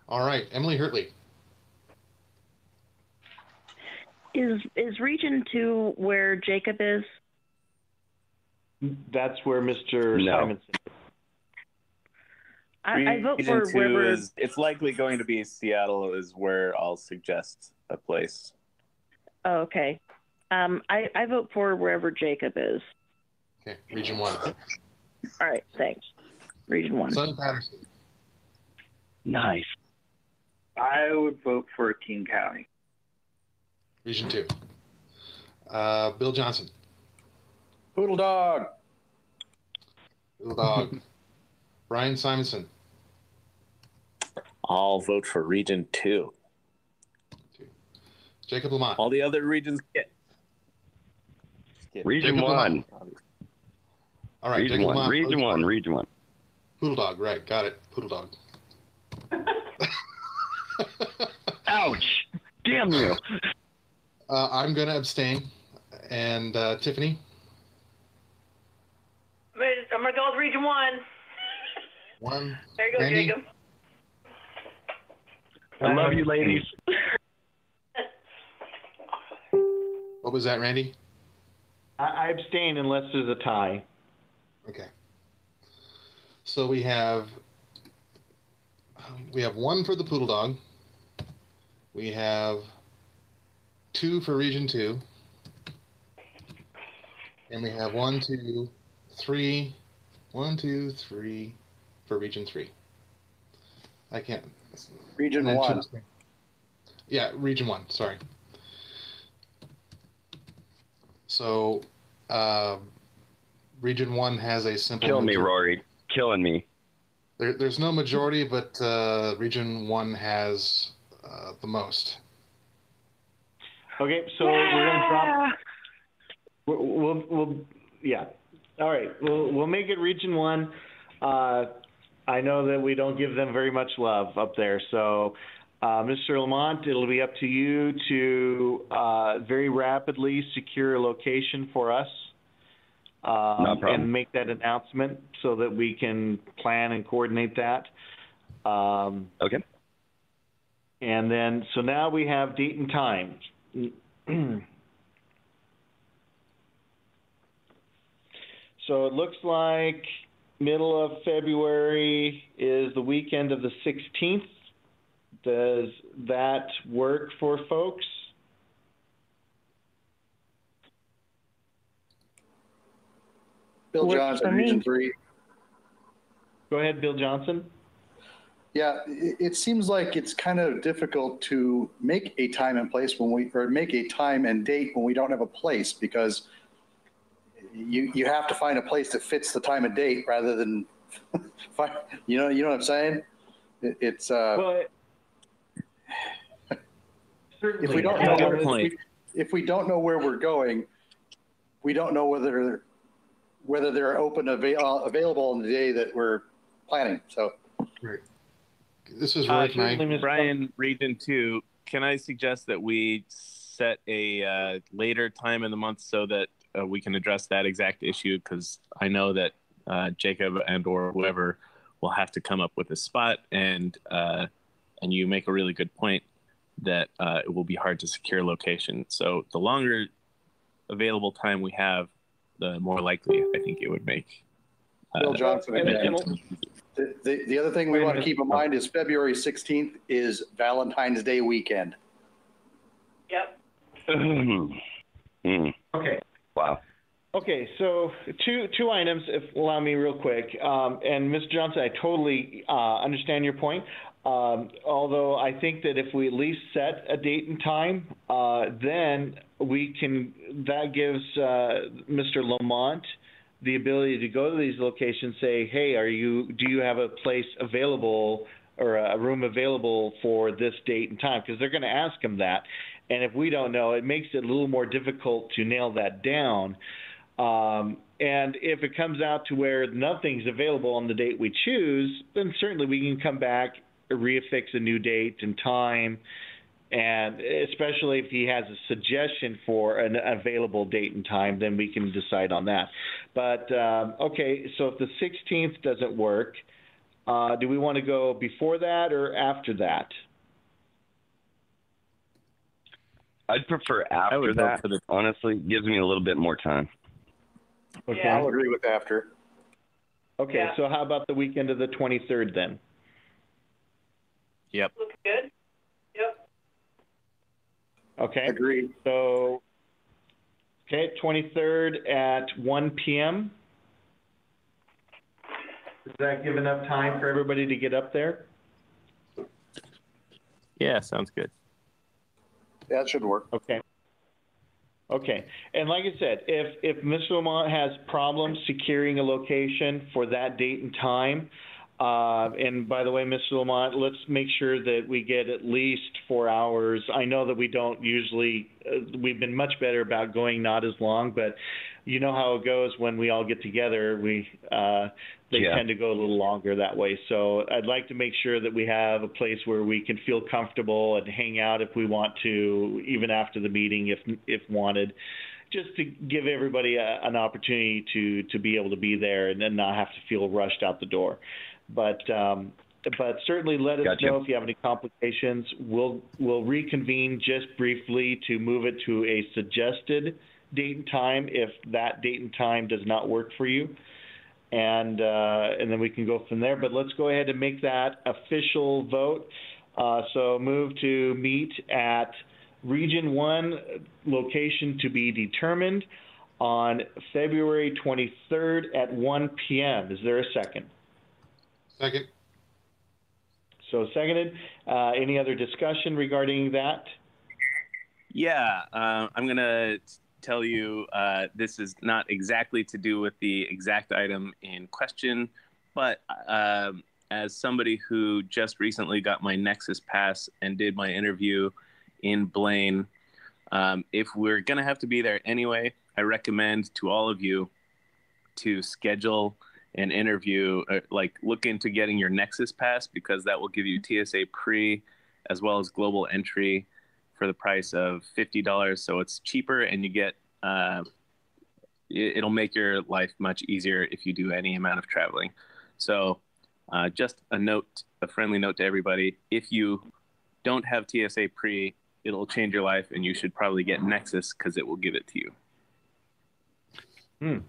All right, Emily Hurtley. Is Region 2 where Jacob is? That's where Mr. Simonson is. I vote for Region 2 wherever. it's likely going to be Seattle is where I'll suggest a place. Oh, okay. I vote for wherever Jacob is. Okay, Region 1. All right, thanks. Region 1. Son Patterson. Nice. I would vote for King County. Region 2. Bill Johnson. Poodle Dog. Poodle Dog. Brian Simonson. I'll vote for Region 2. Jacob Lamont. All the other regions get. Region Jacob 1. Lamont. All right, Region Jacob 1. Lamont. Region 1. Region 1. Poodle Dog, right, got it. Poodle Dog. Ouch! Damn you! I'm going to abstain. And Tiffany? I'm going to go with Region 1. 1. There you go, Randy? Jacob. I love you, ladies. What was that, Randy? I abstain unless there's a tie. Okay. So we have 1 for the Poodle Dog. We have 2 for Region 2. And we have 1, 2, 3. 1, 2, 3 for Region 3. I can't. Region 1. Yeah, Region 1, sorry. So, Region 1 has a simple... Kill me, Rory. Killing me. There's no majority, but Region 1 has the most. Okay, so we're going to drop... We'll yeah. All right, we'll make it Region 1. I know that we don't give them very much love up there. So, Mr. Lamont, it'll be up to you to very rapidly secure a location for us No problem. and make that announcement so that we can plan and coordinate that. Okay. And then, so now we have date and time. So it looks like middle of February is the weekend of the 16th. Does that work for folks? Bill Johnson, Region 3. Go ahead, Bill Johnson. Yeah, it seems like it's kind of difficult to make a time and place or make a time and date when we don't have a place, because you have to find a place that fits the time and date rather than find, you know what I'm saying? It's well, if we don't know if we don't know where we're going, we don't know whether they're open available on the day that we're planning. So right. This is Roy. Brian, Region 2, can I suggest that we set a later time in the month so that we can address that exact issue? Because I know that Jacob and or whoever will have to come up with a spot, and you make a really good point that it will be hard to secure location. So the longer available time we have, the more likely I think it would make. Bill Johnson. The other thing we want to keep in mind is February 16th is Valentine's Day weekend. Yep. Okay. Wow. Okay, so two items, if allow me real quick. And Mr. Johnson, I totally understand your point. Although I think that if we at least set a date and time, then that gives Mr. Lamont the ability to go to these locations, say, hey, do you have a place available or a room available for this date and time? Because they're going to ask him that. And if we don't know, it makes it a little more difficult to nail that down. And if it comes out to where nothing's available on the date we choose, then certainly we can come back, reaffix a new date and time, and especially if he has a suggestion for an available date and time, then we can decide on that. But, okay, so if the 16th doesn't work, do we want to go before that or after that? I'd prefer after that. Honestly, gives me a little bit more time. Okay. Yeah. I'll agree with after. Okay, Yeah. so how about the weekend of the 23rd then? Yep. Looks good. Yep. Okay. Agreed. So, okay, 23rd at 1 p.m. Does that give enough time for everybody to get up there? Yeah, sounds good. That should work. Okay. Okay. And like I said, if Mr. Lamont has problems securing a location for that date and time, and by the way, Mr. Lamont, let's make sure that we get at least 4 hours. I know that we don't usually, we've been much better about going not as long, but you know how it goes when we all get together. They tend to go a little longer that way. So I'd like to make sure that we have a place where we can feel comfortable and hang out if we want to, even after the meeting, if wanted, just to give everybody an opportunity to be able to be there and then not have to feel rushed out the door. But certainly let us know if you have any complications. We'll reconvene just briefly to move it to a suggested date and time if that date and time does not work for you, and then we can go from there. But let's go ahead and make that official vote. So move to meet at Region 1, location to be determined, on February 23rd at 1 p.m. Is there a second? Second. So seconded. Any other discussion regarding that? Yeah, I'm going to tell you this is not exactly to do with the exact item in question, but as somebody who just recently got my Nexus Pass and did my interview in Blaine, if we're going to have to be there anyway, I recommend to all of you to schedule and interview, like look into getting your Nexus Pass, because that will give you TSA pre as well as global entry for the price of $50. So it's cheaper, and you get, it'll make your life much easier if you do any amount of traveling. So just a friendly note to everybody, if you don't have TSA pre, it'll change your life, and you should probably get Nexus because it will give it to you.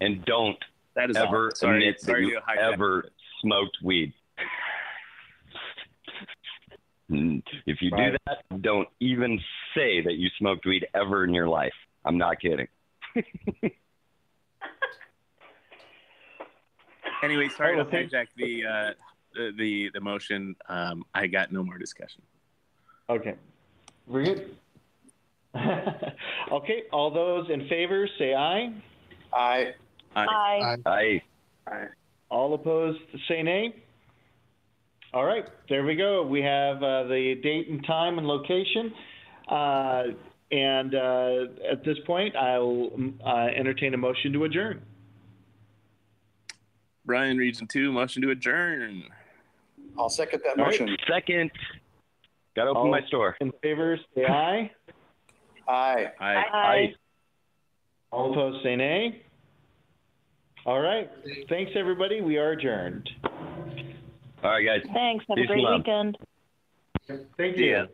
And don't that is ever admit that you ever smoked weed. If you do that, don't even say that you smoked weed ever in your life. I'm not kidding. Anyway, sorry to hijack the motion. I got no more discussion. Okay, we're good. Okay, all those in favor say aye. Aye. Aye. Aye. All opposed say nay. All right, there we go. We have the date and time and location. And at this point, I'll entertain a motion to adjourn. Brian, Region 2, motion to adjourn. I'll second that motion. Right, second. Got to open All my store. In favor, say aye. Aye. Aye. Aye. All opposed, say nay. All right. Thanks, everybody. We are adjourned. All right, guys. Thanks. Have a Peace and great love. weekend. Thank See you. ya.